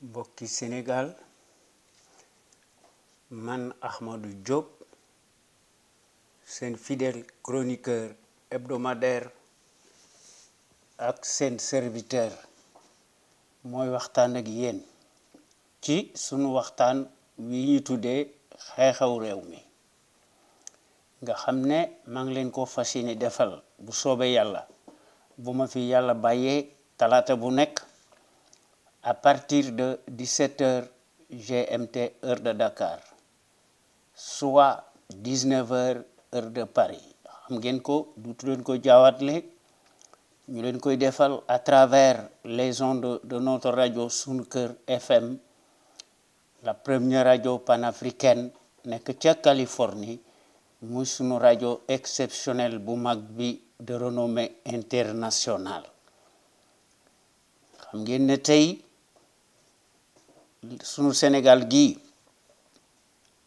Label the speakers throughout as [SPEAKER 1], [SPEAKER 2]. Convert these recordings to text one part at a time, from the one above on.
[SPEAKER 1] mbokki Sénégal man Ahmadou Diop seen fidèle chroniqueur hebdomadaire ak seen serviteur mooy waxtaan ak yéen ci sunu waxtaan wi ñu tuddee xew-xew réew mi nga xam ne maa ngi leen ko fas yéene defal bu soobee yàlla bu ma fi yàlla bàyyee talaata bu nekk à partir de 17h GMT heure de Dakar soit 19h heure de Paris xam ngeen ko duutu leen ko jaawatle ñu leen koy defal à travers les ondes de notre radio Sunu Kër FM la première radio panafricaine nekk ca Californie muy sunu rajo exceptionnel bu mag bi de renommée internationale xam ngeen ne tey sunu Sénégal gi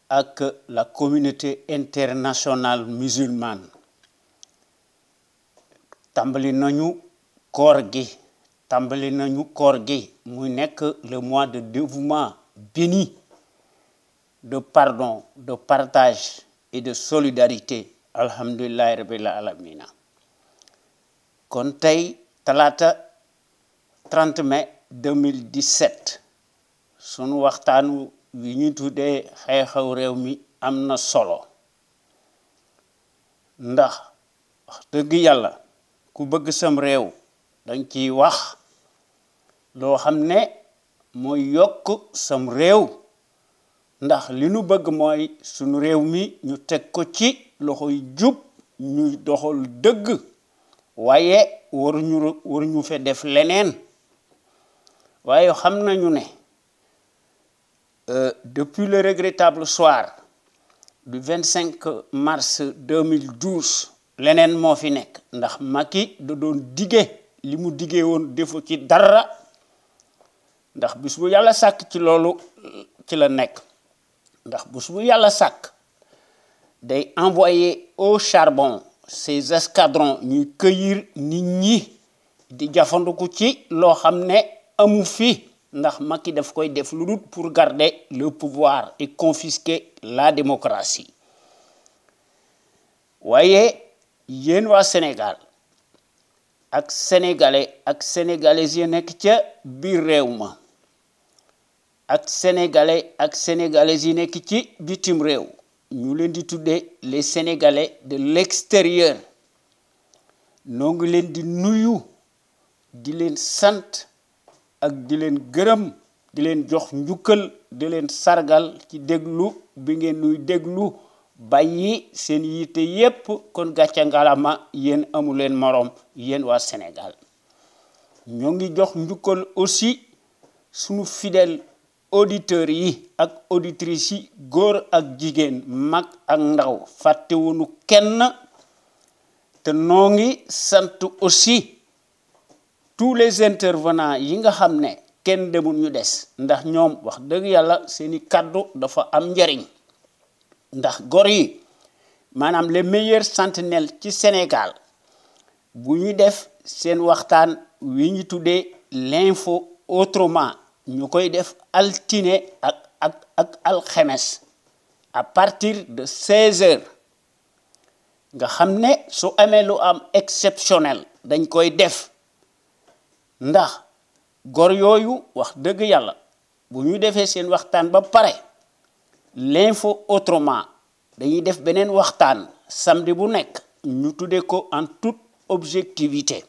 [SPEAKER 1] ak la communauté internationale musulmane tàmbali nañu koor gi muy nekk le mois de dévouement béni de pardon, de partage et de solidarité alhamdulillahi rabbil alamina kon tey talaata 30 mai 2017 sunu waxtaan wi ñu tuddee xew-xew réew mi am na solo ndax wax dëgg yàlla ku bëgg sam réew dañ ciy wax loo xam ne mooy yokk sam réew ndax li nu bëgg mooy sunu réew mi ñu teg ko ci loxoy jub ñuy doxal dëgg waaye waruñu fe def leneen waaye xam nañu ne depuis le regrettable soir du 25 mars 2012 leneen moo fi nekk ndax Macky da doon dige li mu digee woon defu ci dara ndax bis bu yàlla sàkk ci loolu ci la nekk ndax bis bu yàlla sàkk day envoyer au charbon ces escadrons ñuy cueillir nit ñi di jafanduku ci loo xam ne amu fi ndax Macky daf koy def lu dul pour garder le pouvoir et confisquer la démocratie waaye yéen waa Sénégal ak sénégalais ak sénégalaises yi nekk ca biir réew ma ak sénégalais ak sénégalaises yi nekk ci bitim réew ñu leen di tuddee les sénégalais de l'extérieur noo ngi leen di nuyu di leen sant ak di leen gërëm di leen jox njukkal di leen sargal ci déglu bi ngeen nuy déglu bàyyi seen yitte yépp kon gàcce ngalama yéen amu leen morom yéen waa Sénégal ñoo ngi jox njukkal aussi sunu fidèle auditeurs yi ak auditrices yi góor ak jigéen mag ak ndaw fàttewunu kenn te noo ngi sant aussi tous les intervenants yi nga xam ne kenn demul ñu des ndax ñoom wax dëgg yàlla seeni kàddu dafa am njariñ ndax gor yi maanaam les meilleurs sentinelles ci Sénégal bu ñu def seen waxtaan wi ñu tuddee l'info autrement ñu koy def altine ak alxemes à partir de 16h nga xam ne su amee lu am exceptionnel dañ koy def ndax gor yooyu wax dëgg yàlla bu ñu defee seen waxtaan ba pare l'info autrement dañuy def beneen waxtaan samedi bu nekk ñu tuddee ko en toute objectivité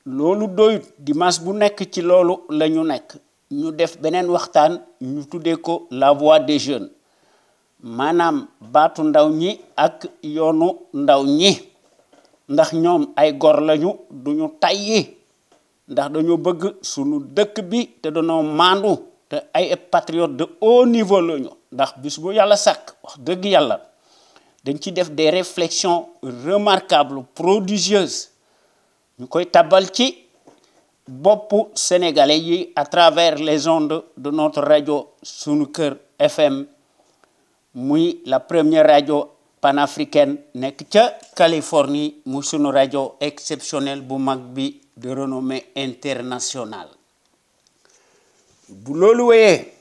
[SPEAKER 1] loolu doyut dimanche bu nekk ci loolu la ñu nekk ñu def beneen waxtaan ñu tuddee ko la voix des jeunes maanaam baatu ndaw ñi ak yoonu ndaw ñi ndax ñoom ay gor lañu duñu tayyi ndax dañoo bëgg sunu dëkk bi te dañoo maandu te ay patriotes de haut niveau lañu ndax bis bu yàlla sàkk wax dëgg yàlla dañ ci def des réflexions remarquables prodigieuses ñu koy tabal ci boppu sénégalais yi à travers les ondes de notre radio Sunu Kër FM muy la première radio panafricaine nekk ca Californie muy sunu rajo exceptionnel bu mag bi de renommée internationale bu loolu wéyee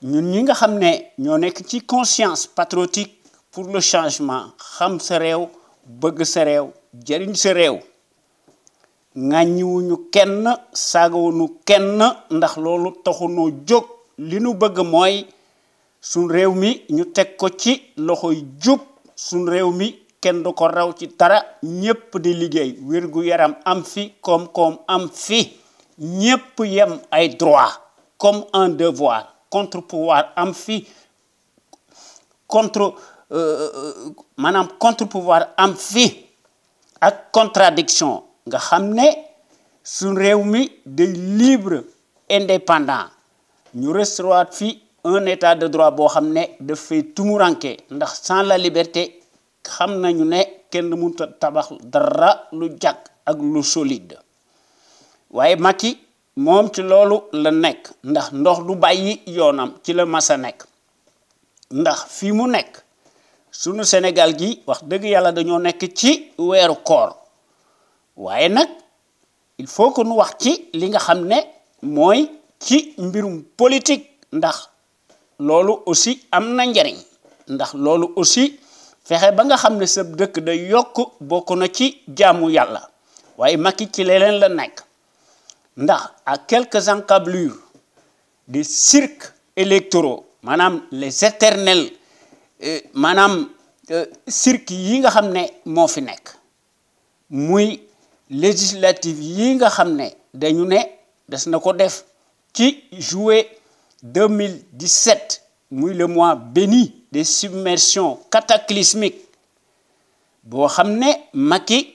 [SPEAKER 1] ñun ñi nga xam ne ñoo nekk ci conscience patriotique pour le changement xam sa réew bëgg sa réew jëriñ sa réew ŋàññiwuñu kenn saagawuñu kenn ndax loolu taxunoo jóg li nu bëgg mooy suñ réew mi ñu teg ko ci loxoy jub suñ réew mi kenn du ko raw ci dara ñépp di liggéey wérgu yaram am fi koom-koom am fi ñépp yem ay droit comme un devoir contre pouvoir am fi maanaam contre pouvoir am fi ak contradiction nga xam ne suñ réew mi day libre indépendant ñu restaurer fi un état de droit boo xam ne dafay tumuranke ndax sans la liberté xam nañu ne kenn mënut a tabax dara lu jàkk ak lu solide waaye Macky moom ci loolu la nekk ndax ndox du bàyyi yoonam ci la masa nekk ndax fii mu nekk sunu Sénégal gi wax dëgg yàlla dañoo nekk ci weeru koor waaye nag il faut que nu wax ci li nga xam ne mooy ci mbirum politique ndax loolu aussi am na njariñ ndax loolu aussi fexe ba nga xam ne sa dëkk day yokk bokk na ci jaamu yàlla waaye Macky ci leneen la nekk ndax à quelques encablures des cirques électoraux maanaam les éternels maanaam cirque yi nga xam ne moo fi nekk muy législative yi nga xam ne dañu ne des na ko def ci juillet 2017 muy le mois béni des submersions cataclysmiques boo xam ne Macky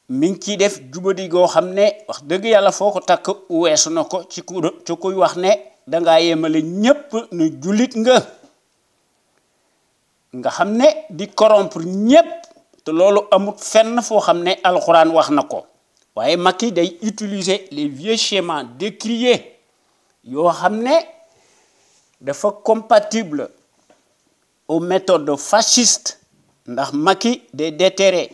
[SPEAKER 1] mi ngi ciy def jubadi goo xam ne wax dëgg yàlla foo ko takk weesu na ko ci kuy wax ne dangaa yemale ñépp ne jullit nga xam ne di corrompre ñépp te loolu amut fenn foo xam ne alxuraan wax na ko waaye Macky day utiliser les vieux schémas décriés yoo xam ne dafa compatible aux méthodes fascistes ndax Macky day déterrer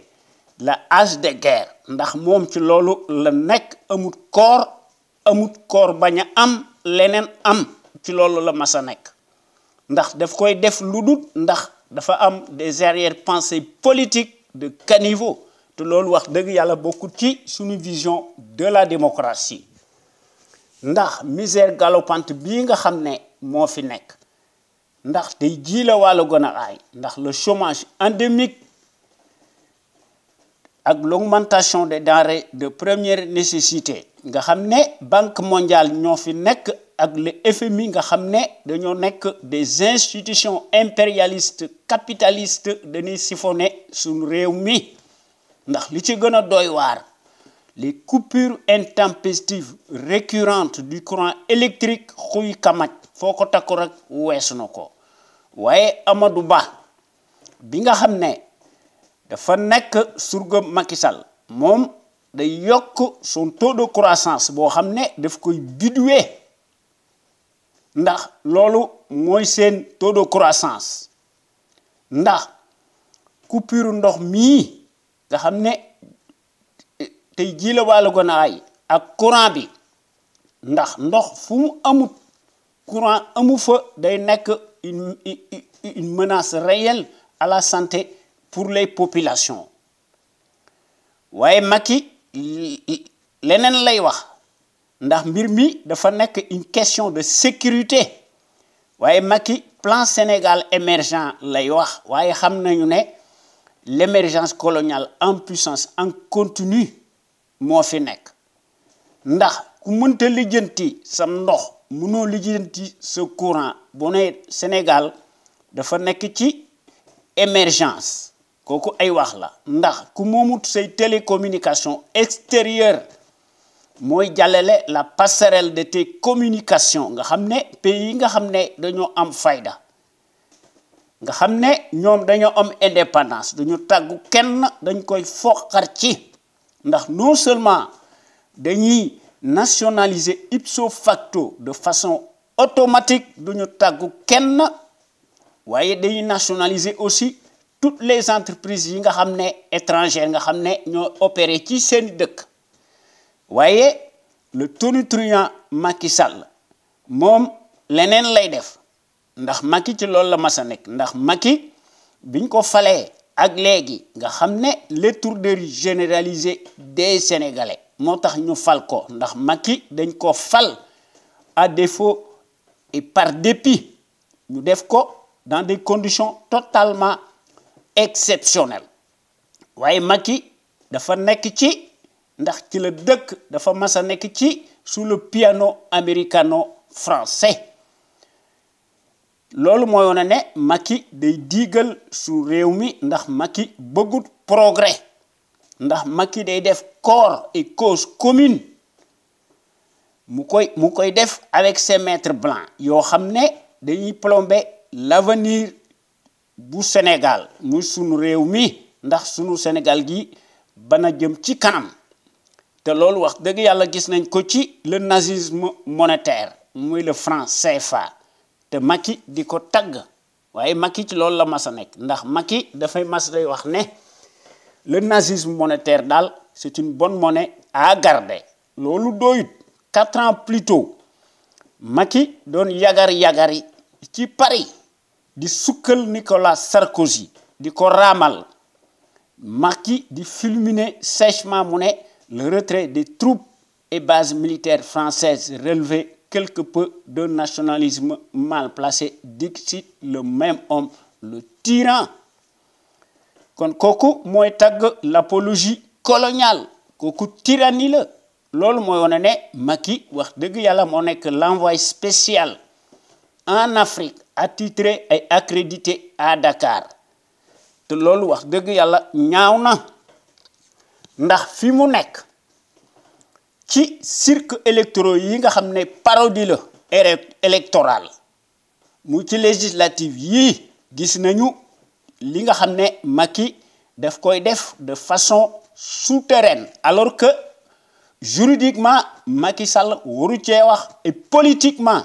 [SPEAKER 1] la hache de guerre ndax moom ci loolu la nekk amut koor bañ a am leneen am ci loolu la masa nekk ndax daf koy def lu dul ndax dafa am des arrière-pensées politiques de caniveau te loolu wax dëgg yàlla bokkut ci suñu vision de la démocratie ndax misère galopante bii nga xam ne moo fi nekk ndax tey jii la wàllu gën a aay ndax le chômage endémique ak l'augmentation des denrées de première nécessité nga xam ne Banque mondiale ñoo fi nekk ak le FMI nga xam ne dañoo nekk des institutions impérialistes capitalistes dañuy siphonner suñu réew mi ndax li ci gën a doy waar les coupures intempestives récurrentes du courant électrique xuy kamaj foo ko takku rek weesu na ko waaye Amadou Ba bi nga xam ne dafa nekk surga Macky Sall moom day yokk son taux de croissance boo xam ne daf koy diluer ndax loolu mooy seen taux de croissance ndax coupure ndox mii nga xam ne tey jii la wàllu gën a ay ak courant bi ndax ndox fu mu amut courant amu fa day nekk une menace réelle à la santé pour les populations waaye Macky leneen lay wax ndax mbir mi dafa nekk une question de sécurité waaye Macky plan Sénégal émergent lay wax waaye xam nañu ne l'émergence coloniale en puissance en continu moo fi nekk ndax ku mënta lijjanti sam ndox mënoo lijjanti sa courant bu ne Sénégal dafa nekk ci émergence kooku ay wax la ndax ku moomut say télécommunication extérieure mooy jàllale la passerelle de tes communications nga xam ne pays yi nga xam ne dañoo am fayda nga xam ne ñoom dañoo am indépendance duñu tàggu kenn dañ koy foqar ci ndax non seulement dañuy nationaliser ipso facto de façon automatique duñu tàggu kenn waaye dañuy nationaliser aussi toutes les entreprises yi nga xam ne étrangères nga xam ne ñoo opéré ci seen dëkk waaye le tonitruand Macky Sall moom leneen lay def ndax Macky ci loolu la masa nekk ndax Macky biñ ko falee ak léegi nga xam ne l'étourderie généralisée des Sénégalais moo tax ñu fal ko ndax Macky dañ ko fal à défaut et par dépit ñu def ko dans des conditions totalement exceptionnelles waaye Macky dafa nekk ci ndax ci la dëkk dafa masa nekk ci sous le piano américano français loolu mooy wone ne Macky day diigal su réew mi ndax Macky bëggut progrès ndax Macky day def corps et cause commune mu koy def avec ses maîtres blancs yoo xam ne dañuy plomber l'avenir bu Sénégal muy sunu réew mi ndax sunu Sénégal gi bana jëm ci kanam te loolu wax dëgg yàlla gis nañ ko ci le nazisme monétaire muy le franc CFA te Macky di ko tagg waaye Macky ci loolu la mas a nekk ndax Macky dafay mas day wax ne le nazisme monétaire daal c'est une bonne monnaie à garder loolu doyut 4 ans plus tôt Macky doon yagari ci Paris di sukkal Nicolas Sarkozy di ko raamal Macky di fulminer sèchement mu ne le retrait des troupes et bases militaires françaises relevait quelque peu d'un nationalisme mal placé, dixit le même homme, le tyran. Kon kooku mooy tagg l'apologie coloniale kooku tyrannie la loolu mooy wone ne Macky wax dëgg yàlla moo nekk l'envoyé spécial en Afrique attitré et accrédité à Dakar te loolu wax dëgg yàlla ñaaw na ndax fi mu nekk ci cirque électoraux yi nga xam ne parodie la électorale mu ci législative yii gis nañu li nga xam ne Macky daf koy def de façon souterraine alors que juridiquement Macky Sall waru cee wax et politiquement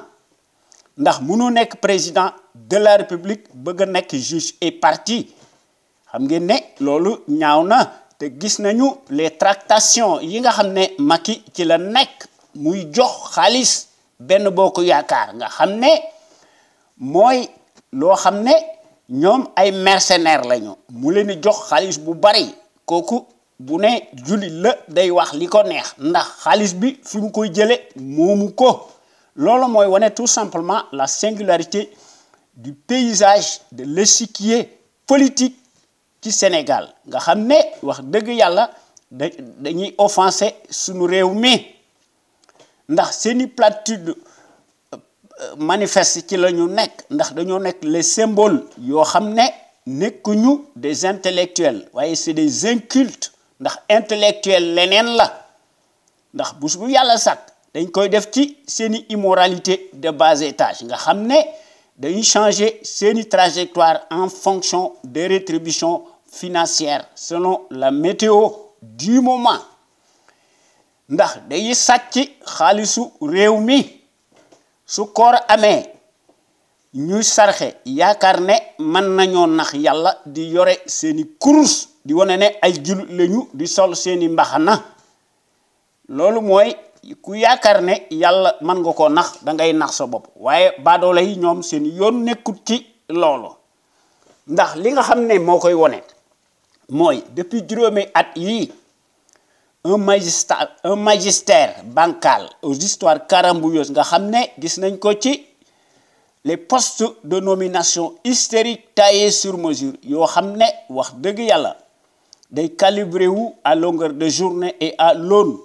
[SPEAKER 1] ndax mënu nekk président de la République bëgg a nekk juge et parti xam ngeen ne loolu ñaaw na te gis nañu les tractations yi nga xam ne Macky ci la nekk muy jox xaalis benn bokk yaakaar nga xam ne mooy loo xam ne ñoom ay mercenaires lañu mu leen di jox xaalis bu bari kooku bu ne jullit la day wax li ko neex ndax xaalis bi fi mu koy jële moomu ko loolu mooy wane tout simplement la singularité du paysage de l'échiquier politique ci Sénégal nga xam ne wax dëgg yàlla dañuy offenser sunu réew mi ndax seeni platitude manifeste ci la ñu nekk ndax dañoo nekk les symboles yoo xam ne nekkuñu des intellectuels waaye c'est des incultes ndax intellectuel leneen la ndax bés bu yàlla sàkk dañ koy def ci seeni immoralité de bas étage nga xam ne dañuy changer seeni trajectoire en fonction des rétributions financières selon la météo du moment ndax dañuy sàcc xaalisu réew mi su koor amee ñuy sarxe yaakaar ne mën nañoo nax yàlla di yore seeni kurus di wane ne ay jullit lañu di sol seeni mbaxana loolu mooy ku yaakaar ne yàlla mën nga ko nax da ngay nax sa bopp waaye baadoole yi ñoom seen yoon nekkut ci loolu ndax li nga xam ne moo koy wone mooy depuis juróomi at yii un magistère bancal aux histoires carambouilleuses nga xam ne gis nañ ko ci les postes de nomination hystériques taillés sur mesure yoo xam ne wax dëgg yàlla day calibré wu à longueur de journée et à l'aune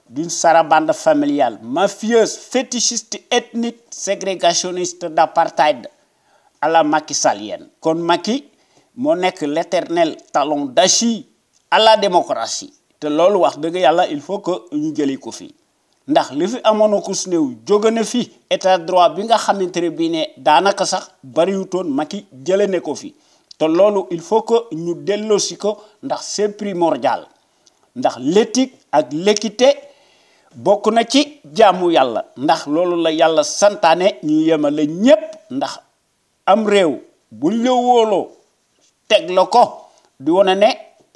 [SPEAKER 1] d'une sarabande familiale mafieuse, fétichiste, ethnique, ségrégationniste d'apartheid à la Macky Sallienne. Kon Macky moo nekk l'éternel talon d'Achille à la démocratie te loolu wax dëgg yàlla il faut que ñu jëli ko fi ndax li fi amoon ko su néew jóge na fi état de droit bi nga xamante ne bii ne daanaka sax bariwutoon Macky jële ne ko fi te loolu il faut que ñu delloosi ko ndax c'est primordial ndax l'éthique ak l'équité bokk na ci jaamu yàlla ndax loolu la yàlla santaane ñu yemale ñépp ndax am réew buñ la wóoloo teg la ko di wane ne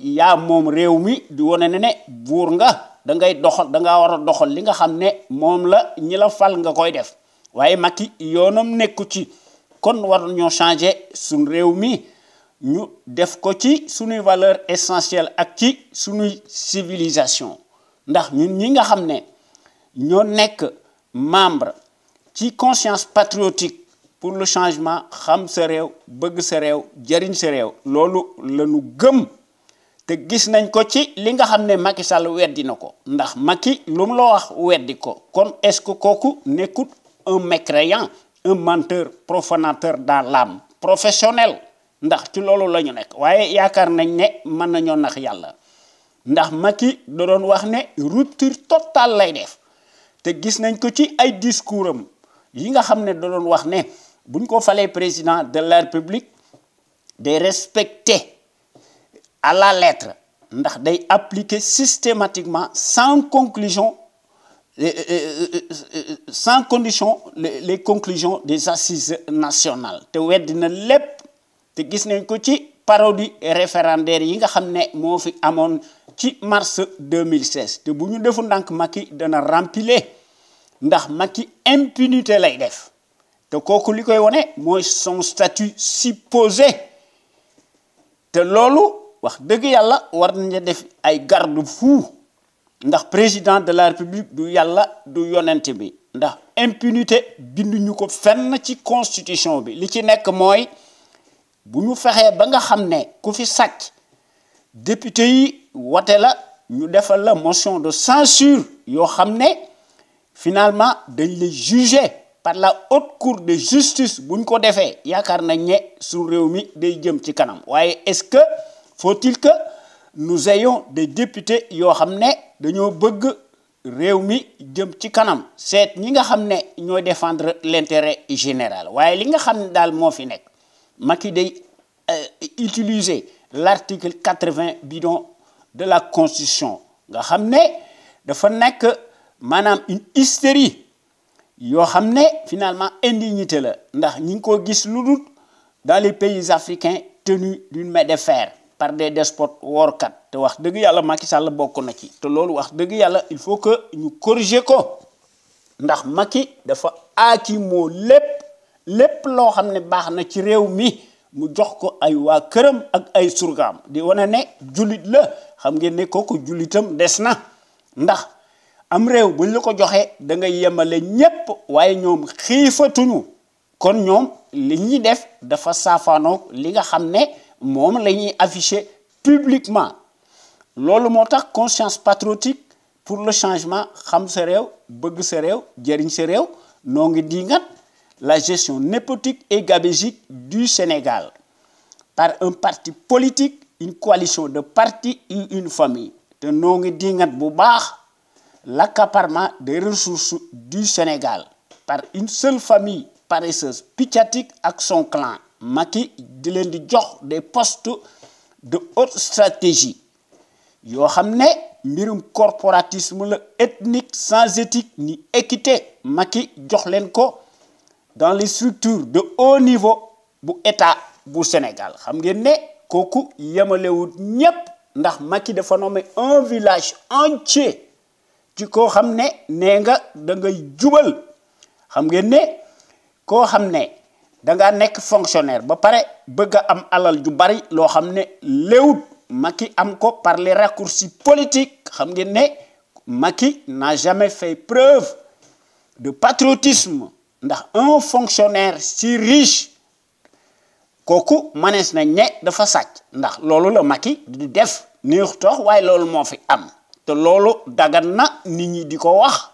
[SPEAKER 1] yaa moom réew mi di wane ne buur nga da ngay doxal da ngaa war a doxal li nga xam ne moom la ñi la fal nga koy def waaye Macky yoonam nekku ci kon war ñoo changer suñ réew mi ñu def ko ci suñuy valeur essentielle ak ci suñuy civilisation ndax ñun ñi nga xam ne ñoo nekk membre ci conscience patriotique pour le changement xam sa réew bëgg sa réew jariñ sa réew loolu lañu gëm te gis nañ ko ci li nga xam ne Macky Sall weddi na ko ndax Macky lu mu la wax weddi ko kon est-ce que kooku nekkut un mécréant un menteur profanateur dans l'âme professionnel ndax ci loolu la ñu nekk waaye yaakaar nañ ne mën nañoo nax yàlla ndax Macky da doon wax ne rupture totale lay def te gis nañ ko ci ay discours am yi nga xam ne da doon wax ne buñ ko falee président de la République day respecter à la lettre ndax day appliquer systématiquement sans condition les conclusions des assises nationales te weddi na lépp te gis nañ ko ci parodie référendaire yi nga xam ne moo fi amoon ci mars 2016 te bu ñu defu ndànk Macky dana remplir ndax Macky impunité lay def te kooku li koy wone mooy son statut supposé te loolu wax dëgg yàlla war nañu def ay garde-fou ndax président de la République du yàlla du yonent bi ndax impunité binduñu ko fenn ci constitution bi li ci nekk mooy bu ñu fexee ba nga xam ne ku fi sàcc député yi wote la ñu defal la motion de censure yoo xam ne finalement dañ lay juger par la haute cour de justice bu ñu ko defee yaakaar nañ ne suñu réew mi day jëm ci kanam waaye est-ce que faut-il que nous ayons des députés yoo xam ne dañoo bëgg réew mi jëm ci kanam seet ñi nga xam ne ñooy défendre l'intérêt général waaye li nga xam ne daal moo fi nekk Macky day utiliser l'article 80 bidon de la constitution nga xam ne dafa nekk maanaam une hystérie yoo xam ne finalement indignité la ndax ñi ngi ko gis lu dul dans les pays africains tenus d'une main de fer par des despotes woorkat te wax dëgg yàlla Macky Sall bokk na ci te loolu wax dëgg yàlla il faut que ñu corriger ko ndax Macky dafa aakimoo lépp loo xam ne baax na ci réew mi mu jox ko ay waa këram ak ay surgaam di wane ne jullit la xam ngeen ne kooku jullitam des na ndax am réew buñ la ko joxee da ngay yemale ñépp waaye ñoom xiifatuñu kon ñoom li ñuy def dafa saafaanoo li nga xam ne moom la ñuy afficher publiquement loolu moo tax conscience patriotique pour le changement xam sa réew bëgg sa réew jëriñ sa réew noo ngi dingat la gestion népotique et gabégique du Sénégal par un parti politique une coalition de partis et une famille te noo ngi dingat bu baax l'accaparement des ressources du Sénégal par une seule famille paresseuse piccatique ak son clan Macky di leen di jox des postes de haute stratégie yoo xam ne mbirum corporatisme la ethnique sans éthique ni équité Macky jox leen ko dans les structures de haut niveau bu état bu Sénégal xam ngeen ne kooku yemalewut ñépp ndax Macky dafa nommé un village entier ci koo xam ne nee nga da ngay jubal xam ngeen ne koo xam ne da nga nekk fonctionnaire ba pare bëgg a am alal ju bari loo xam ne léewut Macky am ko par les raccourcis politiques xam ngeen ne Macky n'a jamais fait preuve de patriotisme ndax un fonctionnaire si riche kooku manees nañ ne dafa sàcc ndax loolu la Macky di def neex tox waaye loolu moo fi am te loolu dagan na nit ñi di ko wax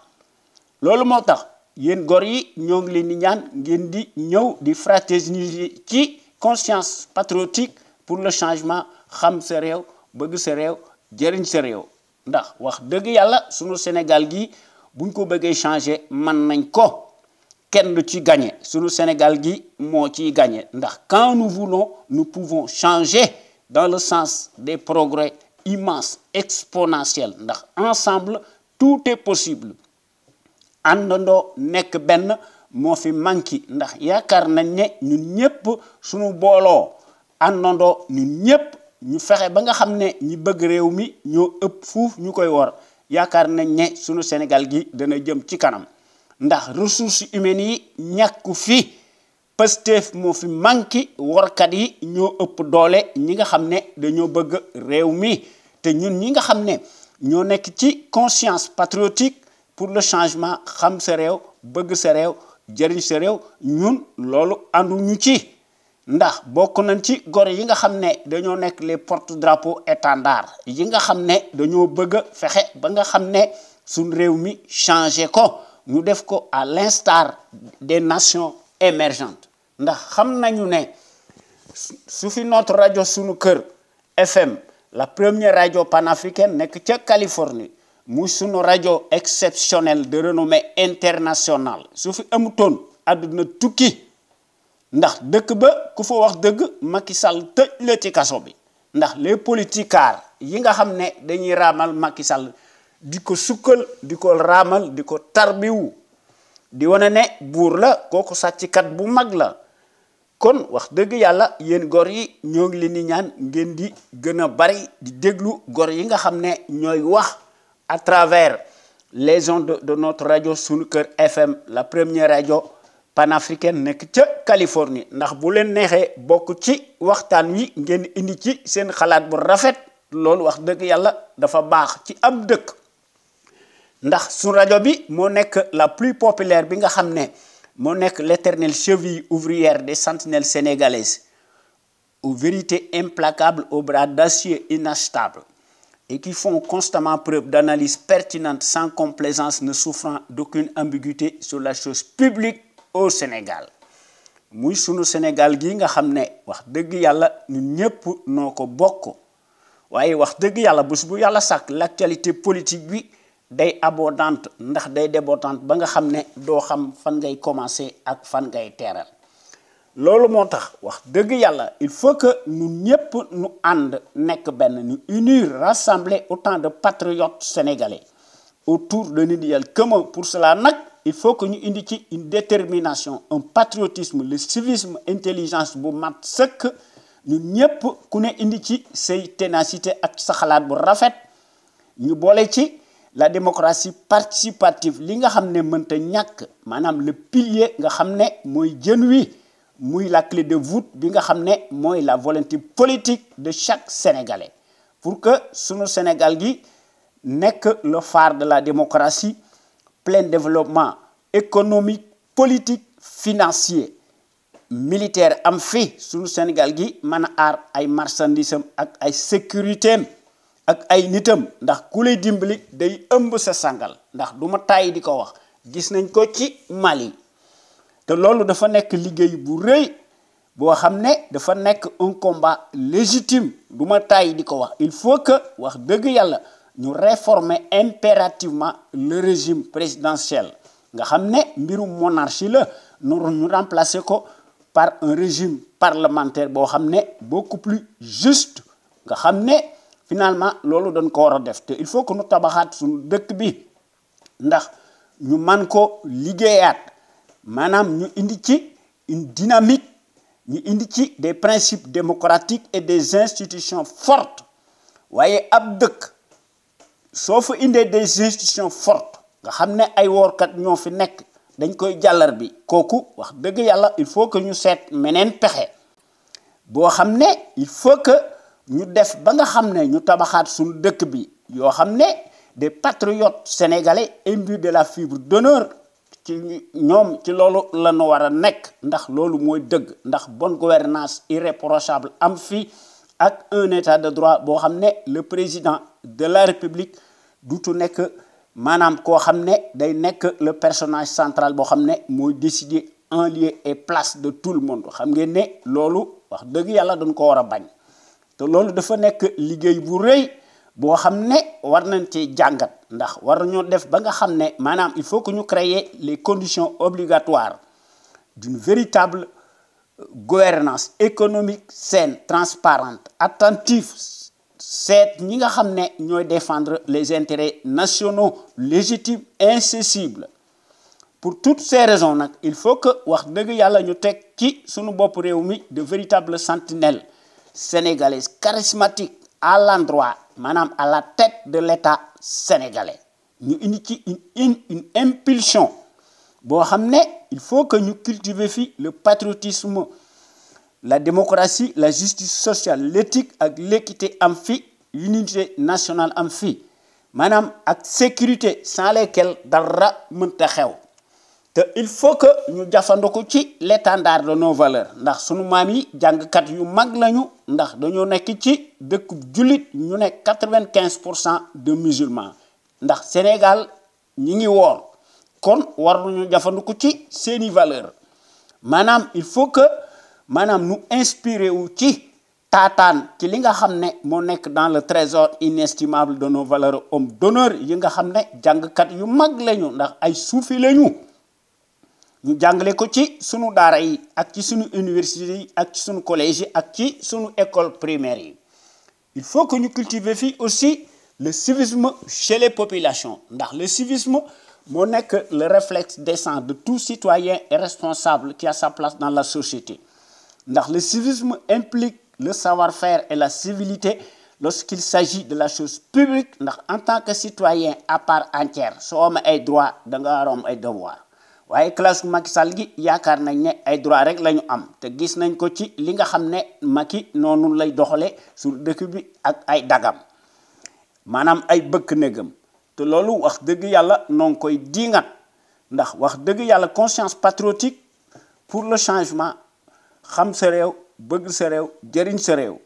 [SPEAKER 1] loolu moo tax yéen gor yi ñoo ngi leen di ñaan ngeen di ñëw di fraterniser ci conscience patriotique pour le changement xam sa réew bëgg sa réew jëriñ sa réew ndax wax dëgg yàlla sunu Sénégal gi buñ ko bëggee changer man nañ ko kenn du ci gagner sunu Sénégal gi moo ciy gagner ndax quand nous voulons nous pouvons changer dans le sens des progrès immenses exponentiels ndax ensemble tout est possible àndandoo nekk benn moo fi manqué ndax yaakaar nañ ne ñun ñëpp suñu booloo àndandoo ñun ñëpp ñu fexe ba nga xam ne ñi bëgg réew mi ñoo ëpp fuuf ñu koy wor yaakaar nañ ne sunu Sénégal gi dana jëm ci kanam ndax ressources humaines yi ñàkku fi Pastef moo fi manki workat yi ñoo ëpp doole ñi nga xam ne dañoo bëgg réew mi te ñun ñi nga xam ne ñoo nekk ci conscience patriotique pour le changement xam sa réew bëgg sa réew jëriñ sa réew ñun loolu ànduñu ci ndax bokk nañ ci gor yi nga xam ne dañoo nekk les porte-drapeaux étendards yi nga xam ne dañoo bëgg a fexe ba nga xam ne suñ réew mi changé ko ñu def ko à l'instar des nations émergentes ndax xam nañu ne su fi notre rajo sunu kër FM la première radio panafricaine nekk ca Californie muy sunu rajo exceptionnelle de renommée internationale su fi amutoon àdduna tukki ndax dëkk ba ku fa wax dëgg Macky Sall tëj la ci kaso bi ndax les politicards yi nga xam ne dañuy raamal Macky Sall di ko sukkal di ko raamal di ko tarbiwu di wane ne buur la kooku sàcckat bu mag la kon wax dëgg yàlla yéen gor yi ñoo ngi leen di ñaan ngeen di gën a bari di déglu gor yi nga xam ne ñooy wax à travers les ondes de notre radio sunu kër FM la première radio panafricaine nekk ca Californie ndax bu leen neexee bokk ci waxtaan wi ngeen indi ci seen xalaat bu rafet loolu wax dëgg yàlla dafa baax ci am dëkk ndax su rajo bi moo nekk la plus populaire bi nga xam ne moo nekk l'éternelle cheville ouvrière des sentinelles sénégalaises aux vérités implacables aux bras d'acier inachetables et qui font constamment preuve d'analyse pertinente sans complaisance ne souffrant d'aucune ambiguïté sur la chose publique au Sénégal muy sunu Sénégal gi nga xam ne wax dëgg yàlla ñun ñëpp noo ko bokk waaye wax dëgg yàlla bés bu yàlla sàkk l'actualité politique bi day abondante ndax day débordante ba nga xam ne doo xam fan ngay commencer ak fan ngay teeral loolu moo tax wax dëgg yàlla il faut que ñun ñëpp ñu ànd nekk benn ñu unir rassembler autant de patriotes sénégalais autour d'un idéal commun pour cela nag il faut que ñu indi ci une détermination un patriotisme le civisme intelligence bu mat sëkk ñun ñëpp ku ne indi ci say ténacité ak sa xalaat bu rafet ñu boole ci la démocratie participative li nga xam ne mënta ñàkk maanaam le pilier nga xam ne mooy jën wi muy la clé de voûte bi nga xam ne mooy la volonté politique de chaque Sénégalais pour que sunu Sénégal gi nekk le phare de la démocratie plein développement économique politique financier militaire am fi sunu Sénégal gi mën a aar ay marchandises am ak ay sécurité am ak ay nitam ndax ku lay dimbali day ëmb sa sangal ndax du ma tàyyi di ko wax gis nañ ko ci Mali te loolu dafa nekk liggéey bu rëy boo xam ne dafa nekk un combat légitime du ma tàyyi di ko wax il faut que wax dëgg yàlla ñu réformer impérativement le régime présidentiel nga xam ne mbirum monarchie la ñu remplacer ko par un régime parlementaire boo xam ne beaucoup plus juste nga xam ne finalement loolu dañ ko war a def te il faut que ñu tabaxaat suñu dëkk bi ndax ñu man ko liggéeyaat maanaam ñu indi ci une dynamique ñu indi ci des principes démocratiques et des institutions fortes waaye ab dëkk soo fa indee des institutions fortes nga xam ne ay woorkat ñoo fi nekk dañ koy jàllar bi kooku wax dëgg yàlla il faut que ñu seet meneen pexe boo xam ne il faut que ñu def ba nga xam ne ñu tabaxaat suñu dëkk bi yoo xam ne des patriotes sénégalais imbus de la fibre d'honneur ci ñoom ci loolu la ñu war a nekk ndax loolu mooy dëgg ndax bonne gouvernance irréprochable am fi ak un état de droit boo xam ne le président de la république duutu nekk maanaam koo xam ne day nekk le personnage central boo xam ne mooy décider en lieu et place de tout le monde xam ngeen ne loolu wax dëgg yàlla dañ ko war a bañ te loolu dafa nekk liggéey bu rëy boo xam ne war nañ ci jàngat ndax war nañoo def ba nga xam ne maanaam il faut que ñu créer les conditions obligatoires d'une véritable gouvernance économique saine transparente attentive seet ñi nga xam ne ñooy défendre les intérêts nationaux légitimes incessibles pour toutes ces raisons nag il faut que wax dëgg yàlla ñu teg ci sunu bopp réew mi de véritables sentinelles sénégalaise charismatique à l'endroit maanaam à la tête de l'État sénégalais ñu indi ci une impulsion boo xam ne il faut que ñu cultiver fi le patriotisme la démocratie la justice sociale l'éthique ak l'équité am fi l'unité nationale am fi maanaam ak sécurité sans lesquelles dara mënta xew te il faut que ñu jafandiku ci l'étendard de nos valeurs ndax sunu maam yi jàngkat yu mag lañu ndax dañoo nekk ci dëkk jullit ñu nekk 95% de musulmans ndax Sénégal ñi ngi woor kon war nañu jafandiku ci seeni valeurs maanaam il faut que maanaam nu inspiré wu ci taataan ci li nga xam ne moo nekk dans le trésor inestimable de nos valeurs hommes d'honneur yi nga xam ne jàngkat yu mag lañu ndax ay suufi lañu ñu jàngale ko ci sunu daara yi ak ci sunu université yi ak ci sunu collège yi ak ci sunu école primaire yi il faut que ñu cultiver fii aussi le civisme chez les populations ndax le civisme moo nekk le réflexe décent de tout citoyen et responsable qui a sa place dans la société ndax le civisme implique le savoir-faire et la civilité lorsqu'il s'agit de la chose publique ndax en tant que citoyen à part entière soo amee ay droits da nga war a am ay devoirs waaye classe Macky Sall gi yaakaar nañ ne ay droits rek la ñu am te gis nañ ko ci li nga xam ne Macky noonu lay doxalee sur dëkk bi ak ay dagam maanaam ay bëkk négam te loolu wax dëgg yàlla noo ngi koy diingat ndax wax dëgg yàlla conscience patriotique pour le changement xam sa réew bëgg sa réew jëriñ sa réew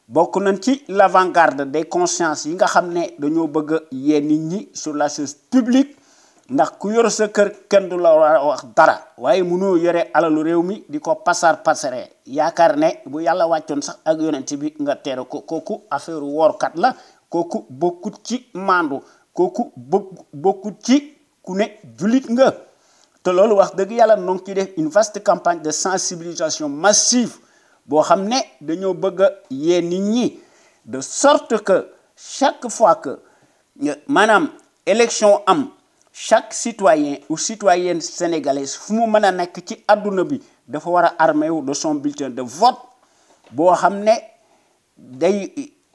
[SPEAKER 1] bokk nañ ci l'avant-garde des consciences yi nga xam ne dañoo bëgg a yee nit ñi sur la chose publique ndax ku yor sa kër kenn du la war a wax dara waaye mënoo yore alalu réew mi di ko pasar pasare yaakaar ne bu yàlla wàccoon sax ak yonent bi nga tere ko kooku affaire woorkat la kooku bokkut ci maandu kooku bokkut ci ku ne jullit nga te loolu wax dëgg yàlla noo ngi ciy def une vaste campagne de sensibilisation massive boo xam ne dañoo bëgg a yee nit ñi de sorte que chaque fois que maanaam élection am chaque citoyen ou citoyenne sénégalaise fu mu mën a nekk ci adduna bi dafa war a armé wu de son bulletin de vote boo xam ne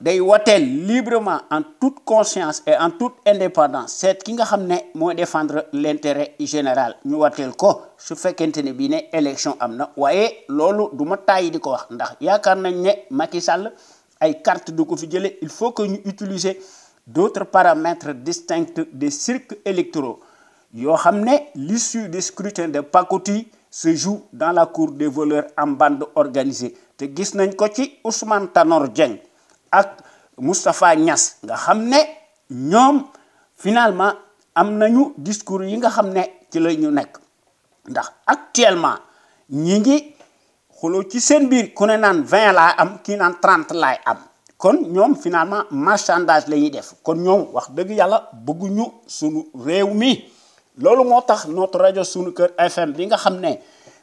[SPEAKER 1] day woteel librement en toute conscience et en toute indépendance seet ki nga xam ne mooy défendre l'intérêt général ñu woteel ko su fekkente ne bii ne élection am na waaye loolu du ma tàyyi di ko wax ndax yaakaar nañ ne Macky Sall ay carte du ko fi jële il faut que ñu utiliser d'autres paramètres distincts des cirques électoraux yoo xam ne l'issue des scrutins de pacotille se joue dans la cour des voleurs en bande organisée te gis nañ ko ci Ousmane Tanor Dieng ak Moustapha Niass nga xam ne ñoom finalement am nañu discours yi nga xam ne ci la ñu nekk ndax actuellement ñi ngi xuloo ci seen biir ku ne naan 20 laa am kii naan 30 laay am kon ñoom finalement marchandage la ñuy def kon ñoom wax dëgg yàlla bëgguñu sunu réew mi loolu moo tax notre rajo Sunu Kër FM bi nga xam ne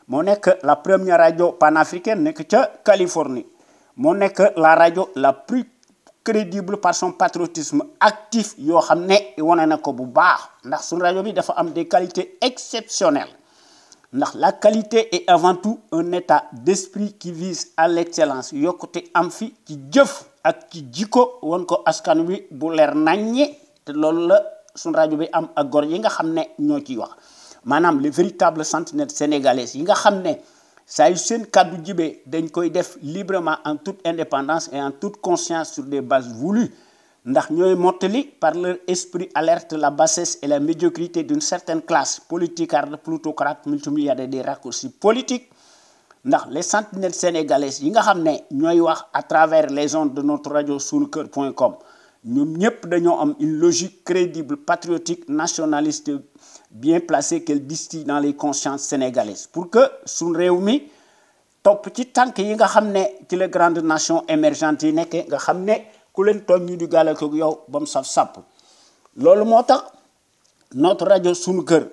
[SPEAKER 1] moo nekk la première rajo panafricaine nekk ca Californie moo nekk la rajo la plus crédible par son patriotisme actif yoo xam ne wane na ko bu baax ndax sunu rajo bi dafa am des qualités exceptionnelles ndax la qualité est avant tout un état d'esprit qui vise à l'excellence yokkute am fi ci jëf ak ci jikko won ko askan wi bu leer naññi te loolu la sunu rajo bi am ak gor yi nga xam ne ñoo ciy wax maanaam les véritables sentinelles sénégalaises yi nga xam ne saa yu seen kàddu jibee dañ koy def librement en toute indépendance et en toute conscience sur des bases voulues ndax ñooy mottali par leur esprit alerte la bassesse et la médiocrité d'une certaine classe politicarde plutocrate multimilliardaire des raccourcis politiques ndax les sentinelles sénégalaises yi nga xam ne ñooy wax à travers les ondes de notre radio sunuker.com ñoom ñëpp dañoo am une logique crédible patriotique nationaliste bien placée qu'elle distille dans les consciences sénégalaises pour que suñ réew mi topp ci tànk yi nga xam ne ci les grandes nations émergentes yi nekkee nga xam ne ku leen tooñ ñu di gàlle ko yow ba mu saf sàpp loolu moo tax notre rajo Sunu Kër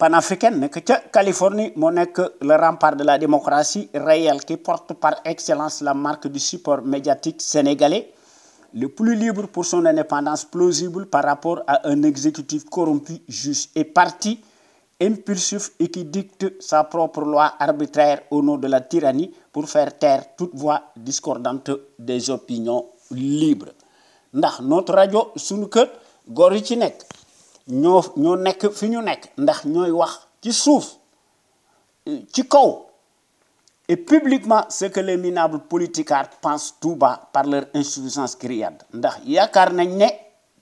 [SPEAKER 1] panafricaine nekk ca Californie moo nekk le rempart de la démocratie réelle qui porte par excellence la marque du support médiatique sénégalais le plus libre pour son indépendance plausible par rapport à un exécutif corrompu, juste et parti impulsif et qui dicte sa propre loi arbitraire au nom de la tyrannie pour faire taire toute voix discordante des opinions libres. Ndax notre rajo sunu kër góor yi ci nekk ñoo nekk fi ñu nekk ndax ñooy wax ci suuf ci kaw et publiquement ce que les minables politicards pensent tout bas par leur insuffisance criarde ndax yaakaar nañ ne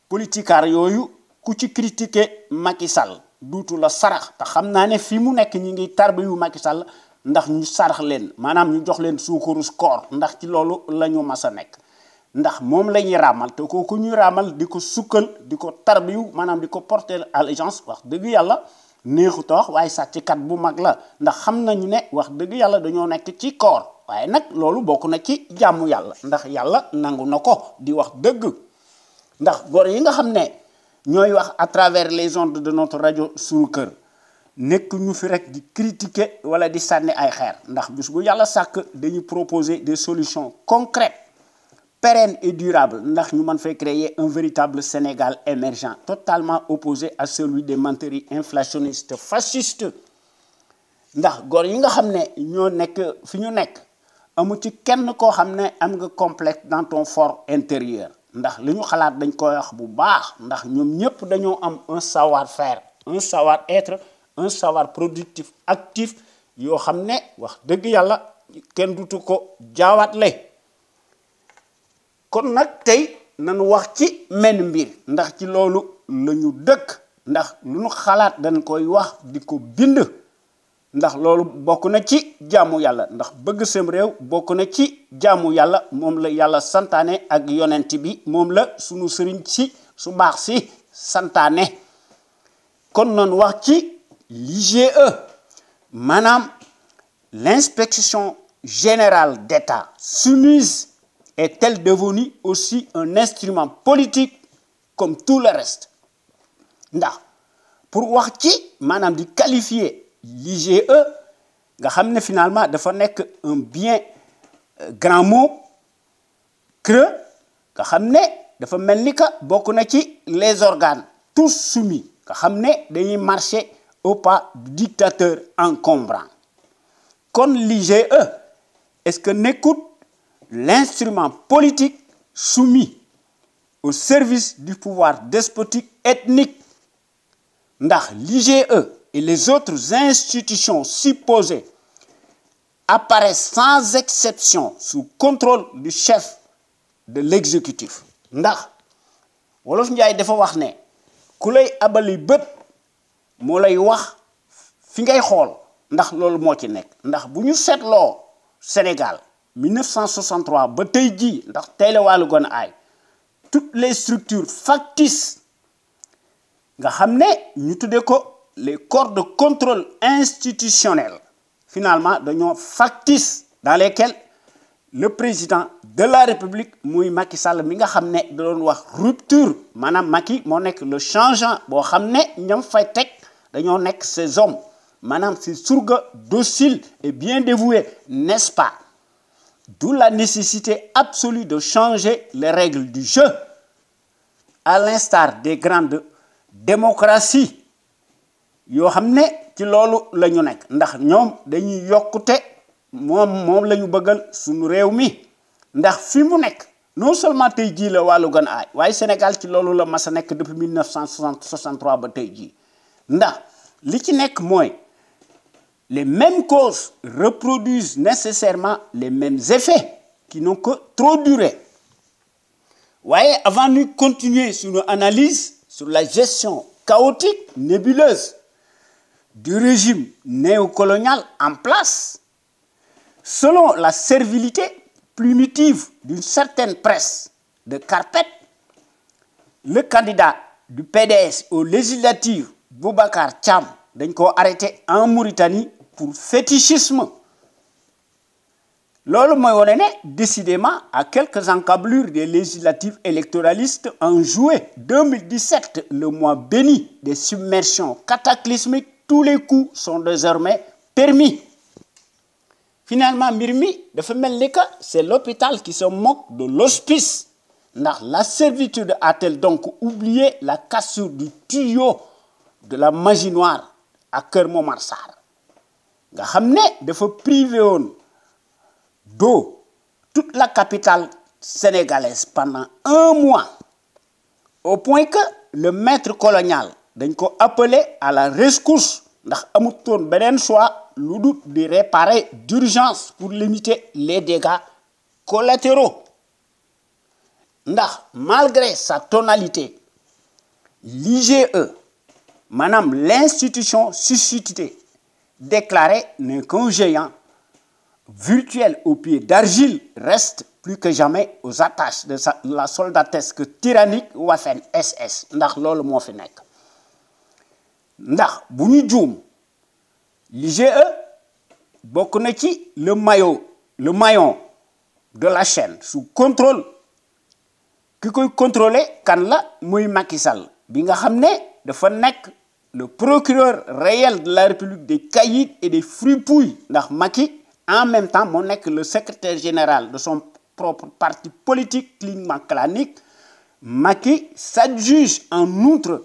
[SPEAKER 1] politicards yooyu ku ci critiquer Macky Sall duutu la sarax te xam naa ne fi mu nekk ñi ngi tarbiyu Macky Sall ndax ñu sarax leen maanaam ñu jox leen suukaru koor ndax ci loolu la ñu mas a nekk ndax moom la ñuy raamal te kooku ñuy raamal di ko sukkal di ko tarbiyu maanaam di ko porter allégeance wax dëgg yàlla neexut a wax waaye sàcckat bu mag la ndax xam nañu ne wax dëgg yàlla dañoo nekk ci koor waaye nag loolu bokk na ci jàmmu yàlla ndax yàlla nangu na ko di wax dëgg ndax góor yi nga xam ne ñooy wax à travers les ondes de notre rajo sunu kër nekk ñu fi rek di critiquer wala di sànni ay xeer ndax bis bu yàlla sàkk dañuy proposer des solutions concrètes pérennes et durables ndax ñu mën fay créer un véritable Sénégal émergent totalement opposé à celui des menteries inflationnistes fascistes ndax góor yi nga xam ne ñoo nekk fi ñu nekk amu ci kenn koo xam ne am nga complexe dans ton fort intérieur ndax li ñu xalaat dañ koy wax bu baax ndax ñoom ñëpp dañoo am un savoir-faire un savoir-être un savoir productif actif yoo xam ne wax dëgg yàlla kenn dutu ko jaawaatle kon nag tey nañu wax ci menn mbir ndax ci loolu la ñu dëkk ndax lu ñu xalaat dañ koy wax di ko bind ndax loolu bokk na ci jaamu yàlla ndax bëgg sam réew bokk na ci jaamu yàlla moom la yàlla santaane ak yonent bi moom la sunu sëriñ si su baax si santaane kon noonu wax ci l'IGE maanaam l'inspection générale d'État soumise est-elle devenue aussi un instrument politique comme tout le reste ndax pour wax ci maanaam di qualifier l'IGE nga xam ne finalement dafa nekk un bien grand mot creux nga xam ne dafa mel ni que bokk na ci les organes tous soumis nga xam ne dañuy marcher au pas du dictateur encombrant kon l'IGE est-ce que nekkut l'instrument politique soumis au service du pouvoir despotique ethnique ndax l'IGE et les autres institutions supposées apparaissent sans exception sous contrôle du chef de l'exécutif ndax wolof njaay dafa wax ne ku lay abali bët moo lay wax fi ngay xool ndax loolu moo ci nekk ndax bu ñu seetloo Sénégal 1963 ba tey jii ndax tey la wàllu gën aay toutes les structures factices nga xam ne ñu tuddee ko les corps de contrôle institutionnel finalement dañoo factices dans lesquels le président de la République muy Macky Sall mi nga xam ne da doon wax rupture maanaam Macky moo nekk le changeant boo xam ne ñam fay teg dañoo nekk ces hommes maanaam ces surga dociles et bien dévoués n'est-ce pas d'où la nécessité absolue de changer les règles du jeu à l'instar des grandes démocraties yoo xam ne ci loolu la ñu nekk ndax ñoom dañuy yokkute moom la ñu bëggal suñu réew mi ndax fi mu nekk non seulement tey jii la wàllu gën aay waaye Sénégal ci loolu la mas a nekk depuis 1963 ba tey jii ndax li ci nekk mooy les mêmes causes reproduisent nécessairement les mêmes effets qui n'ont que trop duré waaye avant de continuer sur une analyse sur la gestion chaotique nébuleuse du régime néocolonial en place selon la servilité primitive d'une certaine presse de carpette, le candidat du PDS aux législatives Boubacar Thiam dañ ko arrêté en Mauritanie pour fétichisme loolu mooy wone ne décidément à quelques encablures des législatives électoralistes en juillet 2017 le mois béni des submersions cataclysmiques tous les coups sont désormais permis finalement mbir mi dafa mel ni que c'est l'hôpital qui se moque de l'hospice ndax la servitude a-t-elle donc oublié la cassure du tuyau de la magie noire ak Kër Momar Sarr nga xam ne dafa privé woon d'eau toute la capitale sénégalaise pendant 1 mois au point que le maître colonial dañ ko appelé à la rescousse ndax amutoon beneen choix lu dul di réparer d'urgence pour limiter les dégâts collatéraux ndax malgré sa tonalité l'IGE maanaam l'institution suscitée déclaré n'est qu'un géant virtuel aux pieds d'argile reste plus que jamais aux attaches de la soldatesque tyrannique Waffen SS ndax loolu moo fi nekk ndax bu ñu juum l'IGE bokk na ci le maillon de la chaîne sous contrôle ki koy contrôler kan la muy Macky Sall bi nga xam ne dafa nekk le procureur réel de la République des caïds et des fripouilles ndax Macky en même temps moo nekk le secrétaire général de son propre parti politique cliniquement clanique. Macky s'adjuge en outre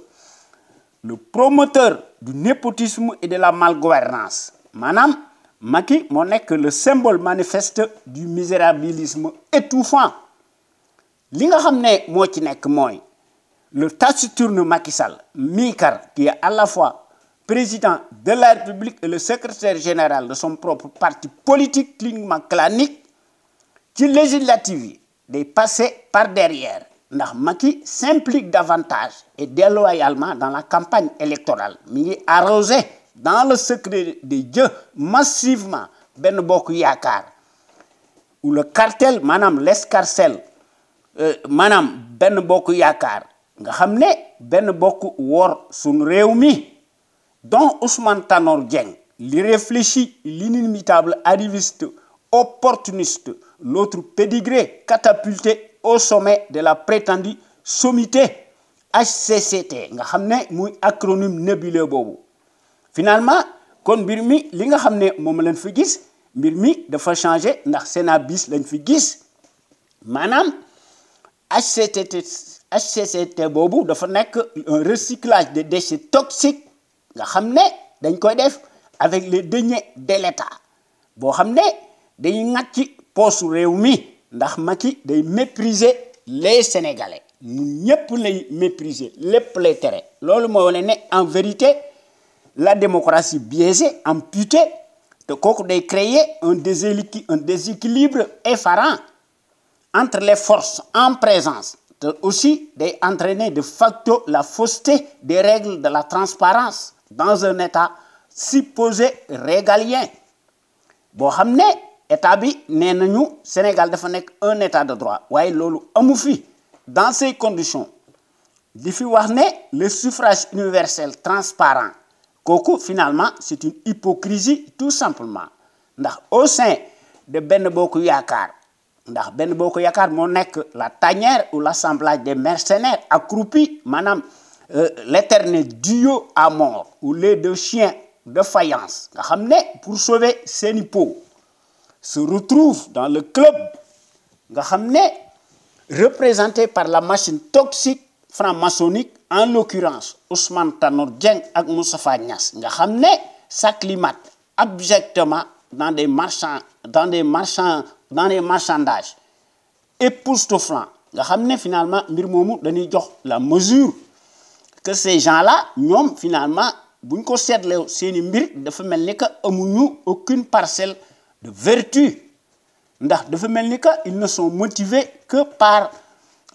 [SPEAKER 1] le promoteur du népotisme et de la malgouvernance maanaam Macky moo nekk le symbole manifeste du misérabilisme étouffant li nga xam ne moo ci nekk mooy le taciturne Macky Sall Mikar qui est à la fois président de la République et le secrétaire général de son propre parti politique cliniquement clanique ci législative yi day passer par derrière ndax Macky s'implique davantage et déloyalement dans la campagne électorale mi ngi arrosé dans le secret des dieux massivement Benno Bokk Yaakaar ou le cartel maanaam l'escarcelle maanaam Benno Bokk Yaakaar nga xam ne Benno Bokk wor suñu réew mi dont Ousmane Tanor Dieng l'irréfléchi, l'inimitable arriviste opportuniste, l'autre pédigré catapulté au sommet de la prétendue sommité HCCT nga xam ne muy acronyme nébuleux boobu finalement kon mbir mi li nga xam ne moom lañ fi gis mbir mi dafa changé ndax Sénat bis lañ fi gis maanaam HCCT boobu dafa nekk un recyclage de déchets toxiques nga xam ne dañ koy def avec les deniers de l'État boo xam ne dañuy ŋàcc ci poosu réew mi ndax Macky day mépriser les Sénégalais ñun ñëpp lay mépriser lépp lay tere loolu moo wane ne en vérité la démocratie biaisée amputée te kooku day créer un déséquilibre effarant entre les forces en présence te aussi day entraîner de facto la fausseté des règles de la transparence dans un État supposé régalien boo xam ne état bi nee nañu Sénégal dafa nekk un état de droit waaye loolu amu fi dans ces conditions li fi wax ne le suffrage universel transparent kooku finalement c'est une hypocrisie tout simplement ndax au sein de Benno Bokk Yaakaar ndax Benno Bokk Yaakaar moo nekk la tanière ou l'assemblage des mercenaires accroupis maanaam l'éternel duo à mort ou les deux chiens de faïence nga xam ne pour sauver seeni peau se retrouve dans le club nga xam ne représenté par la machine toxique franc-maçonnique en l'occurrence Ousmane Tanor Dieng ak Moustapha Niasse nga xam ne s'acclimate abjectement dans des marchandages époustouflants nga xam ne finalement mbir moomu dañuy jox la mesure que ces gens-là ñoom finalement buñ ko seetlee seeni mbir dafa mel ni que amuñu aucune parcelle de vertu ndax dafa mel ni que ils ne sont motivés que par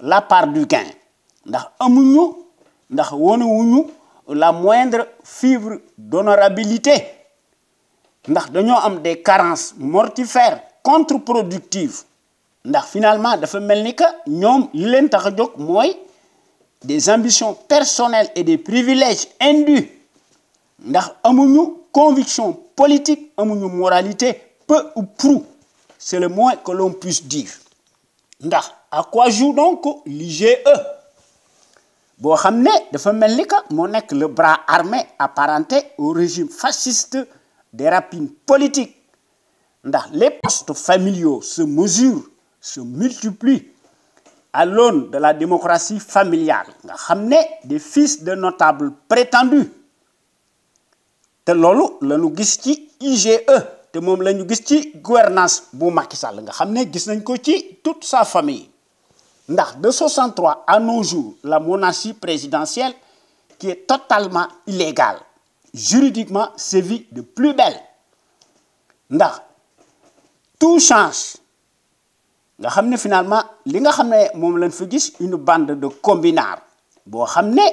[SPEAKER 1] la part du gain ndax amuñu ndax wonewuñu la moindre fibre d'honorabilité ndax dañoo am des carences mortifères contre-productives ndax finalement dafa mel ni que ñoom li leen tax a jóg mooy des ambitions personnelles et des privilèges indus ndax amuñu conviction politique amuñu moralité peu ou prou c'est le moins que l'on puisse dire ndax à quoi joue donc l'IGE boo xam ne dafa mel ni que moo nekk le bras armé apparenté au régime fasciste des rapines politiques ndax les postes familiaux se mesurent se multiplient à l'aune de la démocratie familiale nga xam ne des fils de notables prétendus te loolu lañu gis ci IGE te moom la ñu gis ci gouvernance bu Macky Sall nga xam ne gis nañ ko ci toute sa famille ndax de 63 à nos jours la monarchie présidentielle qui est totalement illégale juridiquement sévit de plus belle ndax tout change nga xam ne finalement li nga xam ne moom lañ fa gis une bande de communards boo xam ne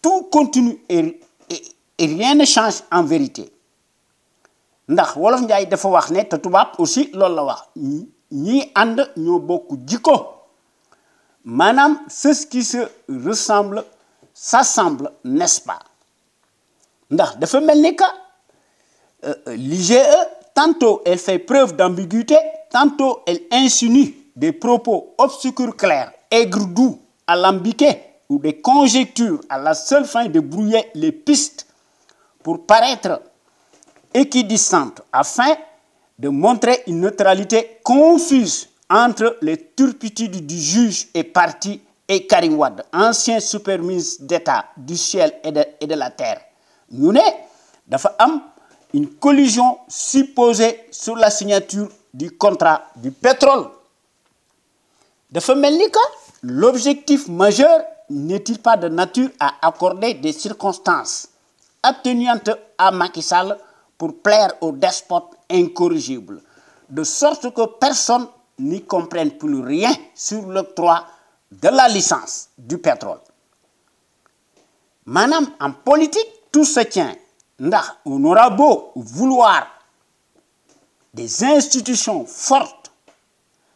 [SPEAKER 1] tout continue et rien ne change en vérité ndax wolof Njaay dafa wax ne te tubaab aussi loolu la wax ñii ànd ñoo bokk jikko maanaam ceux qui se ressemblent s'assemblent, n'est-ce pas ndax dafa mel ni que l'IGE tantôt elle fait preuve d'ambiguïté tantôt elle insinue des propos obscurs clairs aigre-doux alambiqués ou des conjectures à la seule fin de brouiller les pistes pour paraître équidistante afin de montrer une neutralité confuse entre les turpitudes du juge et parti et Karim Wade, ancien super ministre d'État du ciel et de la terre. Ñu ne dafa am une collision supposée sur la signature du contrat du pétrole. Dafa mel ni que l'objectif majeur n'est-il pas de nature à accorder des circonstances atténuantes à Macky Sall pour plaire aux despotes incorrigibles, de sorte que personne n'y comprenne plus rien sur l'octroi de la licence du pétrole. Maanaam en politique tout se tient ndax on aura beau vouloir des institutions fortes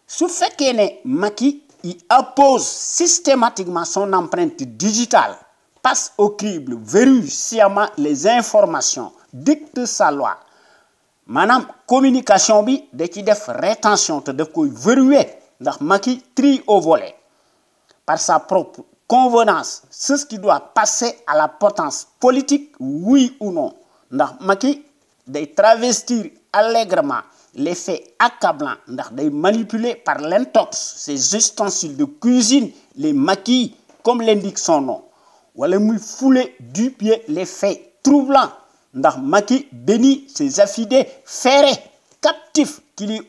[SPEAKER 1] su fekkee ne Macky y appose systématiquement son empreinte digitale, passe au crible, verrouille sciemment les informations, dicte sa loi maanaam communication bi da ci def rétention te daf koy verrouiller ndax Macky trie au volet par sa propre convenance ce qui doit passer à la potence politique oui ou non ndax Macky day travestir allègrement les faits accablants ndax day manipuler par l'intox ses ustensiles de cuisine les maquille comme l'indique son nom wala muy fouler du pied les faits troublants ndax Macky bénit ses affidés ferrés captifs qui lui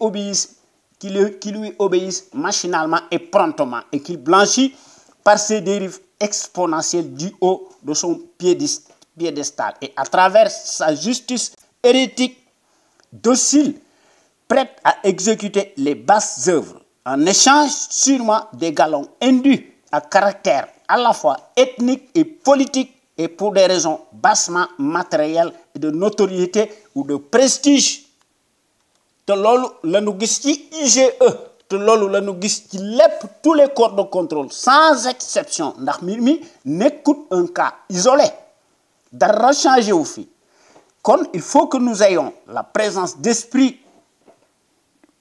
[SPEAKER 1] obéissent machinalement et promptement et qu'il blanchit par ses dérives exponentielles du haut de son piédestal et à travers sa justice hérétique docile prête à exécuter les basses œuvres en échange sûrement des galons indus à caractère à la fois ethnique et politique et pour des raisons bassement matérielles et de notoriété ou de prestige te loolu la ñu gis ci IGE te loolu la ñu gis ci lépp tous les corps de contrôle sans exception ndax mbir mi nekkut un cas isolé dara changé wu fi kon il faut que nous ayons la présence d'esprit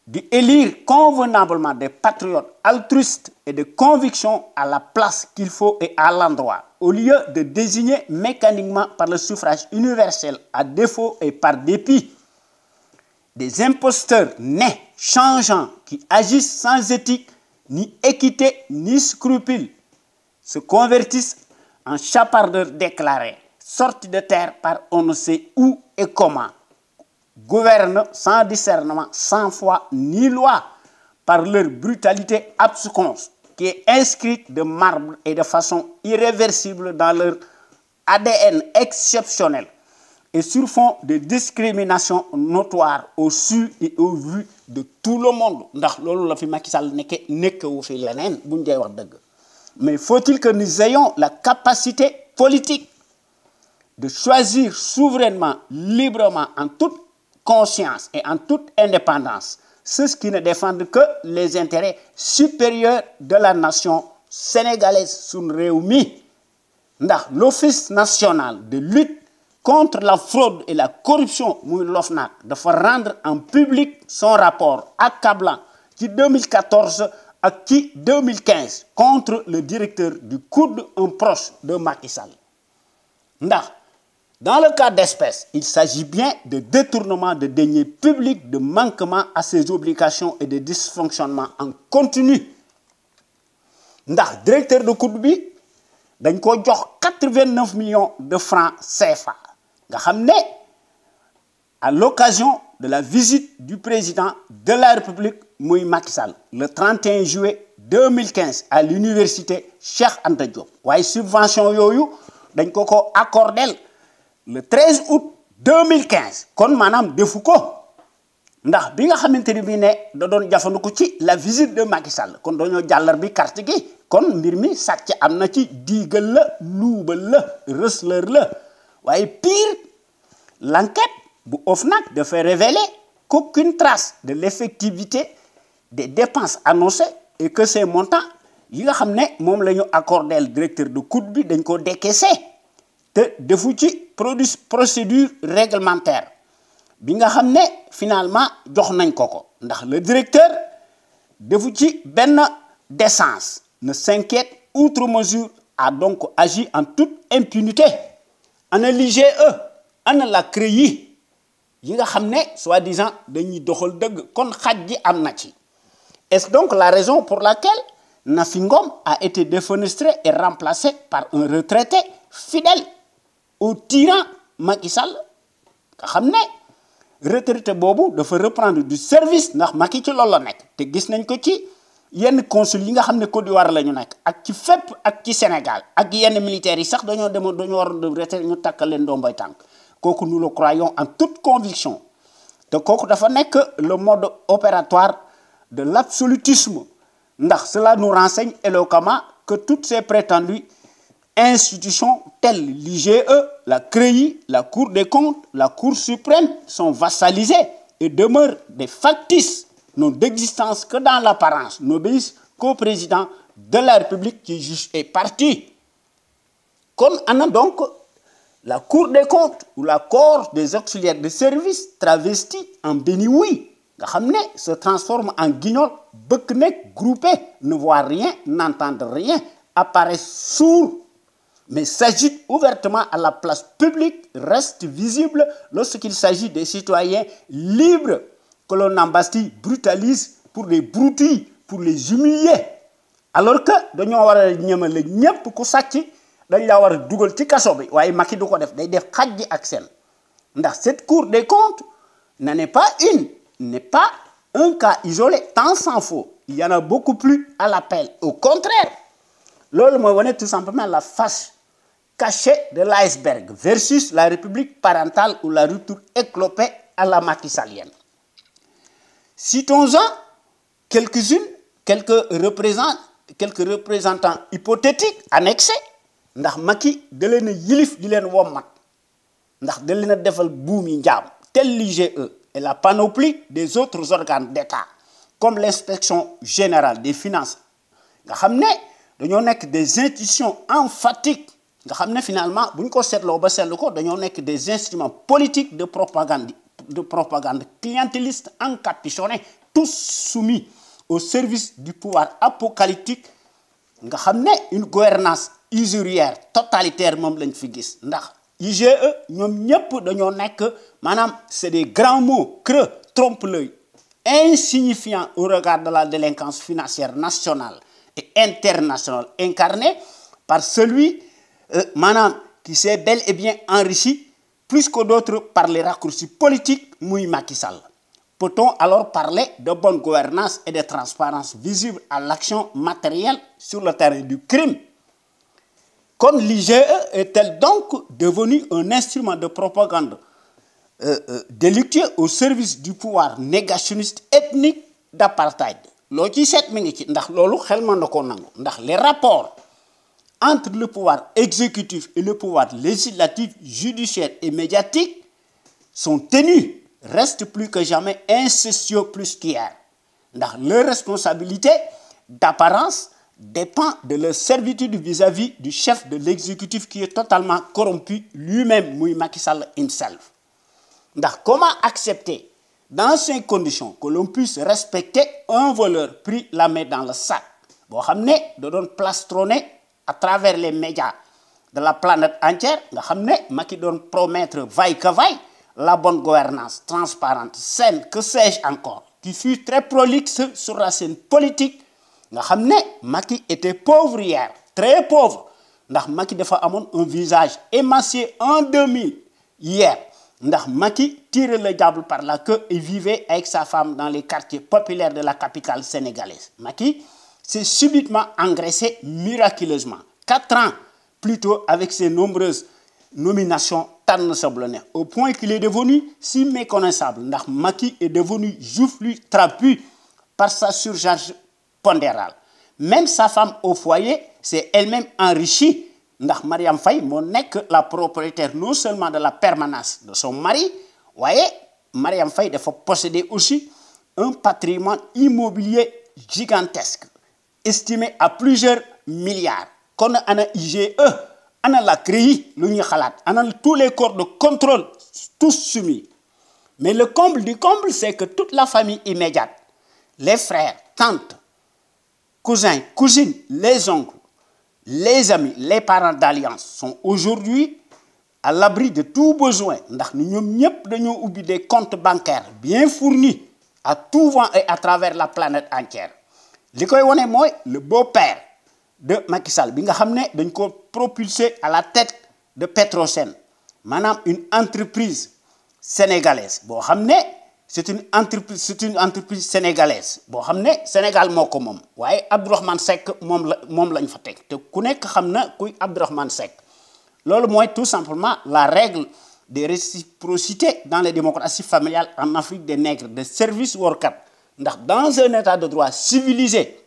[SPEAKER 1] d'élire convenablement des patriotes altruistes et de conviction à la place qu'il faut et à l'endroit, au lieu de désigner mécaniquement par le suffrage universel, à défaut et par dépit, des imposteurs nés, changeants, qui agissent sans éthique, ni équité, ni scrupule, se convertissent en chapardeurs déclarés, sortis de terre par on ne sait où et comment, gouvernent sans discernement, sans foi ni loi, par leur brutalité absconse, qui est inscrite de marbre et de façon irréversible dans leur ADN exceptionnel, et sur fond de discrimination notoire au su et au vu de tout le monde. Ndax loolu la fi Macky Sall nekkewu fi leneen bu ñu dee wax dëgg. Mais faut-il que nous ayons la capacité politique de choisir souverainement, librement, en toute conscience et en toute indépendance, ceux qui ne défendent que les intérêts supérieurs de la nation sénégalaise suñu réew mi ndax l'Office national de lutte contre la fraude et la corruption muy l'OFNAC dafa rendre en public son rapport accablant ci 2014 ak ci 2015 contre le directeur du COUD, un proche de Macky Sall ndax dans le cas d'espèce, il s'agit bien de détournement de deniers publics, de manquement à ses obligations et de dysfonctionnement en continu. Ndax directeur de COUD bi dañ ko jox 89 millions de francs CFA nga xam ne à l'occasion de la visite du président de la République muy Macky Sall le 31 juillet 2015 à l'université Cheikh Anta Diop waaye subvention yooyu dañ ko accordel le 13 août 2015 kon maanaam defu ko ndax bi nga xamante ni bii ne da doon jafandiku ci la visite de Macky Sall kon dañoo jàllar bi carte gi kon mbir mi sàcc am na ci diigal la luubal la rësleur la waaye pire l'enquête bu OFNAC dafay révéler qu'aucune trace de l'effectivité des dépenses annoncées et que ces montants yi nga xam ne moom la ñu accordé le directeur de COUD bi dañ ko décaissé te defu ci procédure réglementaire bi nga xam ne finalement jox nañ ko ndax le directeur defu ci benn décence ne s'inquiète outre mesure a donc agi en toute impunité ana l'IGE ana la CREI yi nga xam ne soi-disant dañuy doxal dëgg kon xaj ji am na ci. Est-ce donc la raison pour laquelle Nafi Ngom a été défenestré et remplacé par un retraité fidèle au tyran Macky Sall nga xam ne retraité boobu dafa reprendre du service ndax Macky ci loolu la nekk te gis nañ ko ci yenn consul yi nga xam ne Côte d'Ivoire la ñu nekk ak ci fépp ak ci Sénégal ak yenn militaires yi sax dañoo war de retraité ñu takkal leen ndomboy tànk kooku nous le croyons en toute conviction te kooku dafa nekk le mode opératoire de l'absolutisme ndax cela nous renseigne éloquemment que toutes ces prétendues institutions telles l'IGE, la CREI, la Cour des comptes, la Cour suprême sont vassalisées et demeurent des factices, n'ont d'existence que dans l'apparence, n'obéissent qu'au président de la République qui juge est parti. Comme ana donc la Cour des comptes ou la Cour des auxiliaires de service travestie en béni-oui nga xam ne se transforme en guignol bëkk nekk groupé ne voit rien n'entend rien apparaît sourd mais s'agite ouvertement à la place publique reste visible lorsqu'il s'agit des citoyens libres que l'on embastille brutalise pour des broutilles pour les humilier alors que dañoo war a ñemale ñépp ku sàcc dañ la war a dugal ci kaso bi waaye Macky du ko def day def xaj ji ak seen ndax cette Cour des comptes n'est pas un cas isolé tant s'en faut il y en a beaucoup plus à l'appel au contraire loolu mooy wane tout simplement la face cachée de l'iceberg versus la république parentale ou la rupture éclopée à la Macky Sallienne. Citons-en quelques représentants hypothétiques annexés ndax Macky da leen a yilif di leen wommat ndax da leen a defal buumi njaam tel l'IGE et la panoplie des autres organes d'État comme l'inspection générale des finances nga xam ne dañoo nekk des institutions emphatiques nga xam ne finalement bu ñu ko seetloo ba seetlu ko dañoo nekk des instruments politiques de propagande clientéliste encapuchonnés tous soumis au service du pouvoir apocalyptique nga xam ne une gouvernance usurière totalitaire moom lañ fi gis ndax IGE ñoom ñëpp dañoo nekk maanaam c'est des grands mots creux trompe-l'œil insignifiants au regard de la délinquance financière nationale et internationale incarnée par celui maanaam qui s'est bel et bien enrichi plus que d'autres par les raccourcis politiques muy Macky Sall. Peut-on alors parler de bonne gouvernance et de transparence visible à l'action matérielle sur le terrain du crime? Comme l'IGE est-elle donc devenue un instrument de propagande délictueux au service du pouvoir négationniste ethnique d'apartheid? loo ci seet mi ngi ci ndax loolu xel mën na koo nangu ndax les rapports entre le pouvoir exécutif et le pouvoir législatif, judiciaire et médiatique sont ténus, restent plus que jamais incestueux plus qu'hier. Ndax leur responsabilité d'apparence dépend de leur servitude vis-à-vis du chef de l'exécutif qui est totalement corrompu lui-même, muy Macky Sall himself. Ndax comment accepter dans ces conditions que l'on puisse respecter un voleur pris la main dans le sac boo xam ne da doon plastronner à travers les médias de la planète entière nga xam ne Macky doon promettre vaille que vaille la bonne gouvernance transparente saine que sais-je encore qui fut très prolixe sur la scène politique nga xam ne Macky était pauvre hier très pauvre ndax Macky dafa amoon un visage émacié en 2000 hier ndax Macky tirait le diable par la queue et vivait avec sa femme dans les quartiers populaires de la capitale sénégalaise. Macky s'est subitement engraissé miraculeusement 4 ans plus tôt avec ses nombreuses nominations tànn sablonné au point qu'il est devenu si méconnaissable ndax Macky est devenu joufflu trapu par sa surcharge pondérale. Même sa femme au foyer s'est elle-même enrichie ndax Mariam Faye moo nekk la propriétaire non seulement de la permanence de son mari waaye Mariam Faye dafa posséder aussi un patrimoine immobilier gigantesque estimé à plusieurs milliards. Kon ana IGE ana la CREI lu ñuy xalaat ana tous les corps de contrôle tous soumis. Mais le comble du comble, c'est que toute la famille immédiate, les frères, tantes, cousins, cousines, les oncles, les amis, les parents d'alliance sont aujourd'hui à l'abri de tout besoin. Ndax ñoom ñëpp dañoo ubbi des comptes bancaires bien fournis à tout vent et à travers la planète entière. Li koy wone mooy le beau-père de Macky Sall bi nga xam ne dañ ko propulsé à la tête de Petrosen maanaam une entreprise sénégalaise boo xam ne c'est une entreprise sénégalaise boo xam ne Sénégal moo ko moom waaye Abdourahmane Seck moom lañ fa teg te ku nekk xam na kuy Abdourahmane Seck loolu mooy tout simplement la règle des réciprocités dans les démocraties familiales en Afrique des nègres de service warkat ndax dans un état de droit civilisé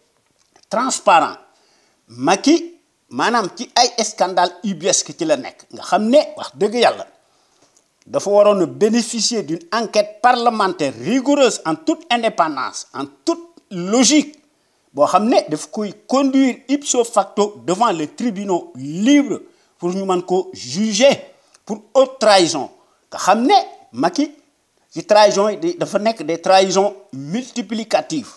[SPEAKER 1] transparent Macky maanaam ci ay scandale ubuesque ci la nekk nga xam ne wax dëgg yàlla dafa waroon a bénéficier d'une enquête parlementaire rigoureuse en toute indépendance en toute logique boo xam ne daf koy conduire ipso facto devant les tribunaux libres pour ñu mën ko juger pour haute trahison nga xam ne Macky ci trahison yi dafa nekk des trahisons multiplicatives.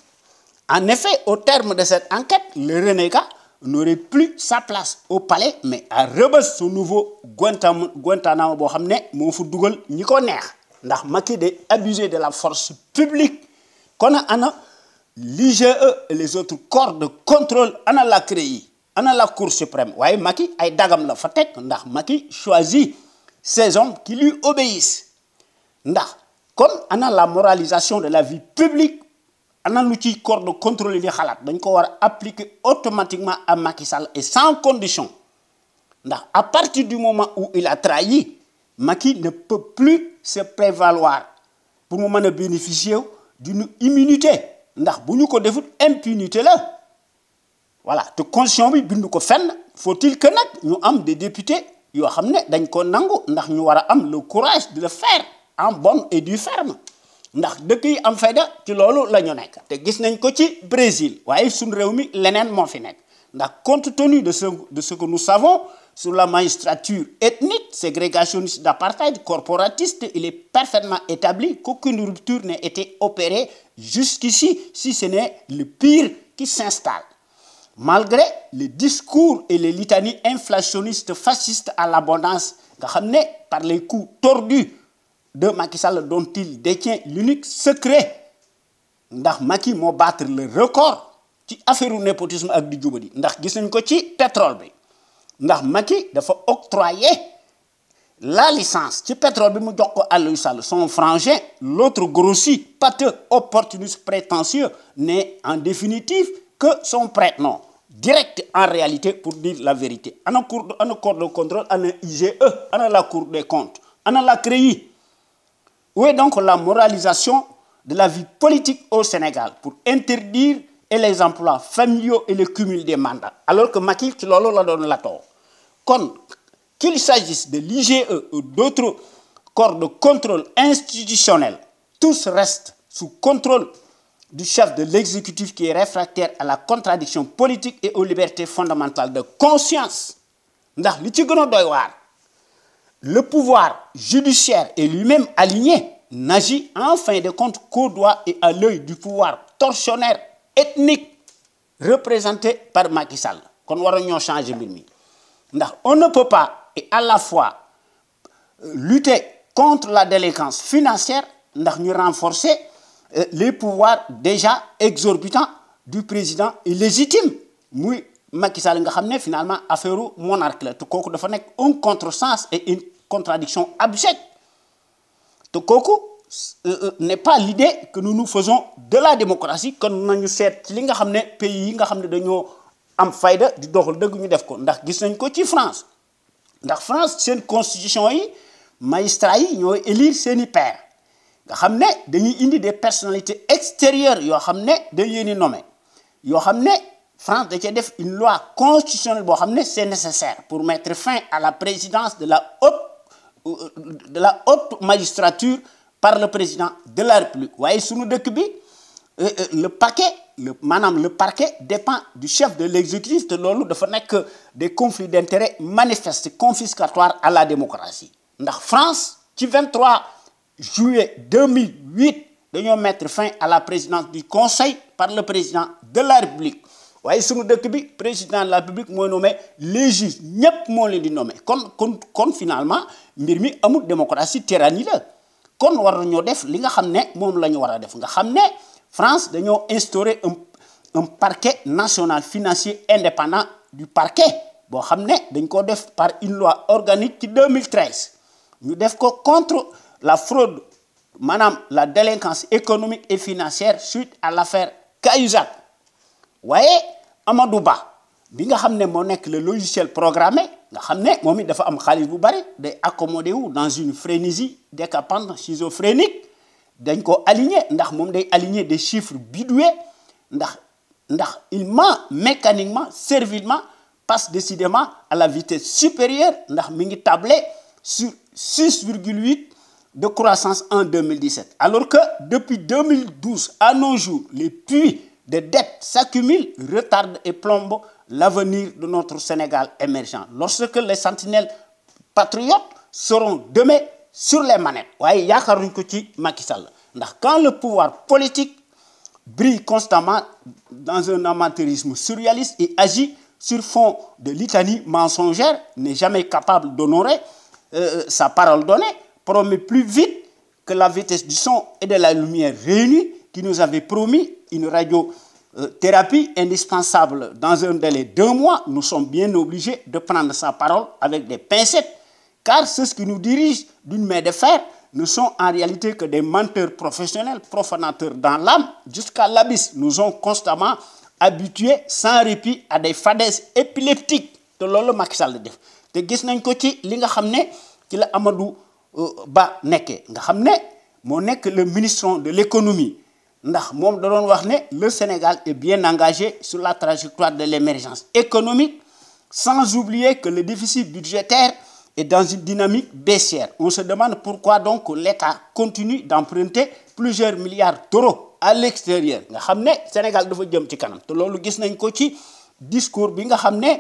[SPEAKER 1] En effet, au terme de cette enquête, le renégat n'aurait plus sa place au palais mais à Rebeuss son nouveau Guantanamo boo xam ne moo fa dugal ñi ko neex ndax Macky day abuser de la force publique. Kon ana l'IGE et les autres corps de contrôle ana la CREI ana la Cour suprême waaye Macky ay dagam la fa teg ndax Macky choisit ces hommes qui lui obéissent ndax kon ana la moralisation de la vie publique ana lu ci corps de contrôle yi di xalaat dañ ko war a appliquer automatiquement à Macky Sall et sans condition ndax à partir du moment où il a trahi Macky ne peut plus se prévaloir pour mu mën a bénéficier d'une immunité ndax bu ñu ko defut impunité la voilà te constitution bi bindu ko fenn faut-il que nag ñu am des députés yoo xam ne dañ ko nangu ndax ñu war a am le courage de le faire en bonne et due forme ndax dëkk yi am fayda ci loolu la ñu nekk te gis nañ ko ci Brésil waaye suñu réew mi leneen moo fi nekk ndax compte tenu de ce que nous savons sur la magistrature ethnique ségrégationniste d'apartheid corporatiste il est parfaitement établi qu'aucune rupture n'a été opérée jusqu'ici si ce n'est le pire qui s'installe malgré les discours et les litanies inflationnistes fascistes à l'abondance nga xam ne par les coups tordus de Macky Sall dont il détient l'unique secret ndax Macky moo battre le record ci affaire népotisme ak di jubadi ndax gis nañ ko ci pétrole bi ndax Macky dafa octroyer la licence ci pétrole bi mu jox ko Aliou Sall son frangin l'autre grossi pâteux opportuniste prétentieux n'est en définitive que son prête-nom direct en réalité pour dire la vérité ana corps de contrôle ana IGE ana la Cour des comptes ana la CREI. Où est donc la moralisation de la vie politique au Sénégal pour interdire et les emplois familiaux et le cumul des mandats alors que Macky ci loolu la doon latoo kon qu'il s'agisse de l'IGE ou d'autres corps de contrôle institutionnel tous restent sous contrôle du chef de l'exécutif qui est réfractaire à la contradiction politique et aux libertés fondamentales de conscience ndax li ci gën a doy waar le pouvoir judiciaire est lui-même aligné n'agit en fin de compte qu'au doigt et à l'œil du pouvoir tortionnaire ethnique représenté par Macky Sall kon war ñoo changer mbir mi ndax on ne peut pas et à la fois lutter contre la délinquance financière ndax ñu renforcer les pouvoirs déjà exorbitants du président illégitime muy Macky Sall nga xam ne finalement affaire monarque la te kooku dafa nekk un contresens et une contradiction abjecte te kooku n'est pas l'idée que nous nous faisons de la démocratie kon nañu seet ci li nga xam ne pays yi nga xam ne dañoo am fayda di doxal dëgg ñu def ko ndax gis nañ ko ci France ndax France seen constitution yi magistrats yi ñooy élire seeni pairs nga xam ne dañuy indi des personnalités extérieures yoo xam ne dañ leen di nommer yoo xam ne France da cee def une loi constitutionnelle boo xam ne c'est nécessaire pour mettre fin à la présidence de la haute magistrature par le président de la République waaye sunu dëkk bi le parquet dépend du chef de l'exécutif te loolu dafa nekk des conflits d'intérêts manifestes confiscatoires à la démocratie ndax France ci 23 juillet 2008 dañoo mettre fin à la présidence du conseil par le président de la République waaye sunu dëkk bi président de la République mooy nommé les juges ñépp moo leen di nommé kon finalement mbir mi amul démocratie tyrannie la kon war nañoo def li nga xam ne moom la ñu war a def nga xam ne France dañoo instaurer un parquet national financier indépendant du parquet boo xam ne dañ ko def par une loi organique ci 2013 ñu def ko contre la fraude maanaam la délinquance économique et financière suite à l'affaire Cahuzac waaye Amadou Ba bi nga xam ne moo nekk le logiciel programmé nga xam ne moom it dafa am xaalis bu bari day accommodé wu dans une frénésie décapante schizophrénique dañ ko aligné ndax moom day aligné des chiffres bidoués ndax il ment mécaniquement servilement passe décidément à la vitesse supérieure ndax mi ngi tablé sur 6,8 de croissance en 2017 alors que depuis 2012 à nos jours les puits de dettes s'accumulent, retardent et plombent l'avenir de notre Sénégal émergent. Lorsque les sentinelles patriotes seront demain sur les manettes. waaye yaakaaruñ ko ci Macky Sall ndax quand le pouvoir politique brille constamment dans un amateurisme surréaliste et agit sur fond de litanie mensongère, n'est jamais capable d'honorer sa parole donnée, promet plus vite que la vitesse du son et de la lumière réunis qui nous avait promis une radiothérapie indispensable dans un délai de 2 mois, nous sommes bien obligés de prendre sa parole avec des pincettes, car ceux qui nous dirigent d'une main de fer ne sont en réalité que des menteurs professionnels, profanateurs dans l'âme, jusqu'à l'abysse. Nous ont constamment habitués sans répit à des fadaises épileptiques. te loolu Macky Sall def te gis nañ ko ci li nga xam ne ci la Amadou Ba nekkee nga xam ne moo nekk le ministre de l'économie ndax moom da doon wax ne le Sénégal est bien engagé sur la trajectoire de l'émergence économique sans oublier que le déficit budgétaire est dans une dynamique baissière. On se demande pourquoi donc l'État continue d'emprunter plusieurs milliards d'euros à l'extérieur nga xam ne Sénégal dafa jëm ci kanam te loolu gis nañ ko ci discours bi nga xam ne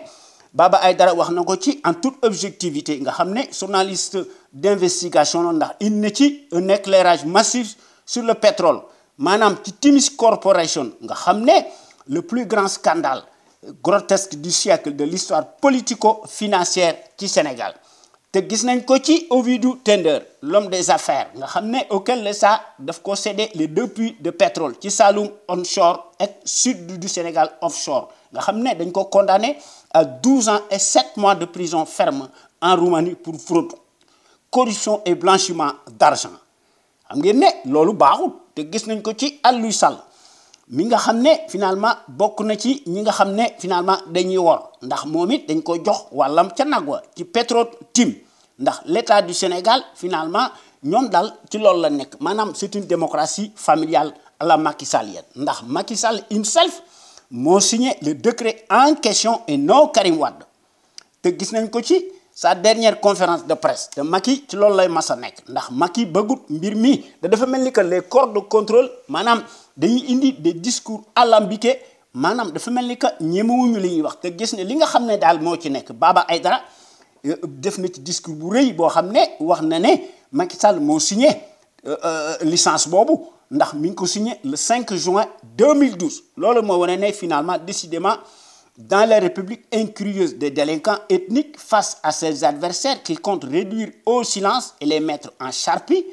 [SPEAKER 1] Baba Aïdara wax na ko ci en toute objectivité nga xam ne journaliste d'investigation ndax indi na ci un éclairage massif sur le pétrole maanaam ci Timis Corporation nga xam ne le plus grand scandale grotesque du siècle de l'histoire politico-financière ci Sénégal te gis nañ ko ci Ovidiu Tender l'homme des affaires nga xam ne auquel l'État daf ko cédé les 2 puits de pétrole ci Saloum onshore et sud du Sénégal offshore nga xam ne dañ ko condamné à 12 ans et 7 mois de prison ferme en Roumanie pour fraude corruption et blanchiment d'argent xam ngeen ne loolu baaxul te gis nañ ko ci Aliou Sall mi nga xam ne finalement bokk na ci ñi nga xam ne finalement dañuy wor ndax moom it dañ ko jox wàllam ca nag wa ci Petro-Tim ndax l'État du Sénégal finalement ñoom daal ci loolu la nekk maanaam c'est une démocratie familiale à la Macky Sallienne ndax Macky Sall himself moo signé le décret en question et non Karim Wade te gis nañ ko ci sa dernière conférence de presse te Macky ci loolu lay mas a nekk ndax Macky bëggut mbir mi da dafa mel ni que les corps de contrôle maanaam dañuy indi des discours alambiqués maanaam dafa mel ni que ñemewuñu li ñuy wax te gis ne li nga xam ne daal moo ci nekk Baba Aïdara def na ci discours bu rëy boo xam ne wax na ne Macky Sall moo signé licence boobu ndax mi ngi ko signé le 5 juin 2012 loolu moo wane ne finalement décidément dans la République incurieuse des délinquants ethniques face à ses adversaires qu'il compte réduire au silence et les mettre en charpie,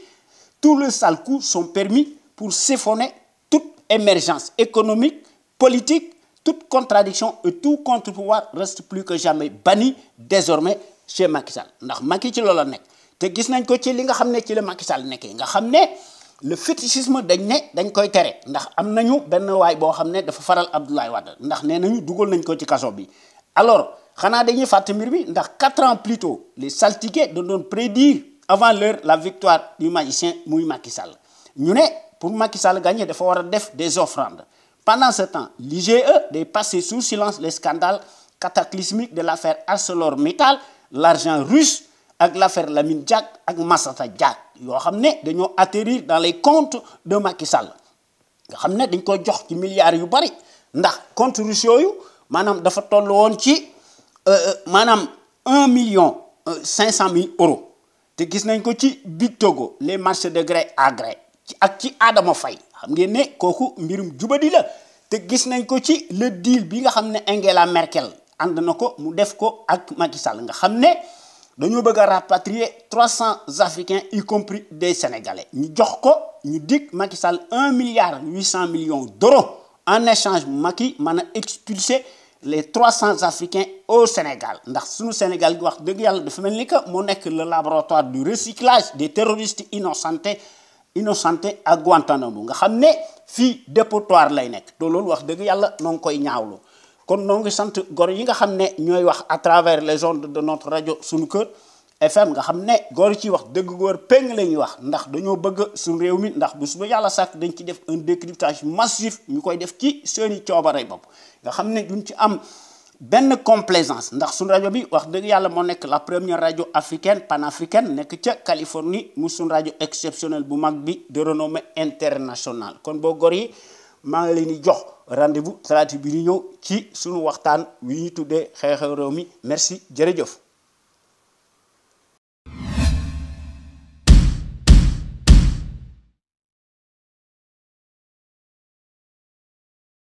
[SPEAKER 1] tous les sales coups sont permis pour siphonner toute émergence économique, politique, toute contradiction et tout contre-pouvoir reste plus que jamais banni désormais chez Macky Sall ndax Macky ci loolu la nekk te gis nañ ko ci li nga xam ne ci la Macky Sall nekkee nga xam ne le fétichisme dañ koy tere ndax am nañu benn waay boo xam ne dafa faral Abdoulaye Wade ndax nee nañu dugal nañ ko ci kaso bi. alors xanaa dañuy fàtte mbir bi ndax 4 ans plus tôt les saltigués doon prédire avant l'heure la victoire du magicien muy Macky Sall ñu ne pour Macky Sall gagner dafa war a def des offrandes. Pendant ce temps, l'IGE day passé sous silence les scandales cataclysmiques de l'affaire ArcelorMittal, l'argent russe ak l'affaire Lamine Diack ak Massata Diack yoo xam ne dañoo atterrir dans les comptes de Macky Sall nga xam ne dañ koy jox ci milliards yu bari ndax comptes russes yooyu maanaam dafa toll woon ci maanaam 1,5 million euros te gis nañ ko ci Big Togo les marchés de gré à gré ak ci Adama Faye xam ngeen ne kooku mbirum jubadi la te gis nañ ko ci le deal bi nga xam ne Angela Merkel ànd na ko mu def ko ak Macky Sall nga xam ne dañoo bëgg a rapatrier 300 Africains y compris des Sénégalais ñu jox ko ñu dig Macky Sall 1,8 milliard d'euros en échange Macky mën a expulser les 300 Africains au Sénégal ndax suñu Sénégal gi wax dëgg yàlla dafa mel ni que moo nekk le laboratoire du recyclage des terroristes innocentés à Guantanamo nga xam ne fii dépotoir lay nekk te loolu wax dëgg yàlla noo ngi koy ñaawlu kon noo ngi sant gor yi nga xam ne ñooy wax à travers les ondes de notre rajo Sunu Kër FM nga xam ne gor yi ciy wax dëgg góor péng la ñuy wax ndax dañoo bëgg suñu réew mi ndax bu suba yàlla sàkk dañ ci def un décryptage massif ñu koy def ci seeni coobarey bopp nga xam ne duñ ci am benn complaisance ndax suñu rajo bi wax dëgg yàlla moo nekk la première rajo africaine panafricaine nekk ca Californie mu suñu rajo exceptionnel bu mag bi de renommée internationale kon boo gor yi maa ngi leen di jox rendez-vous talaata bi ñu ñëw ci suñu waxtaan wi ñu tuddee xew-xew réew mi merci jërëjëf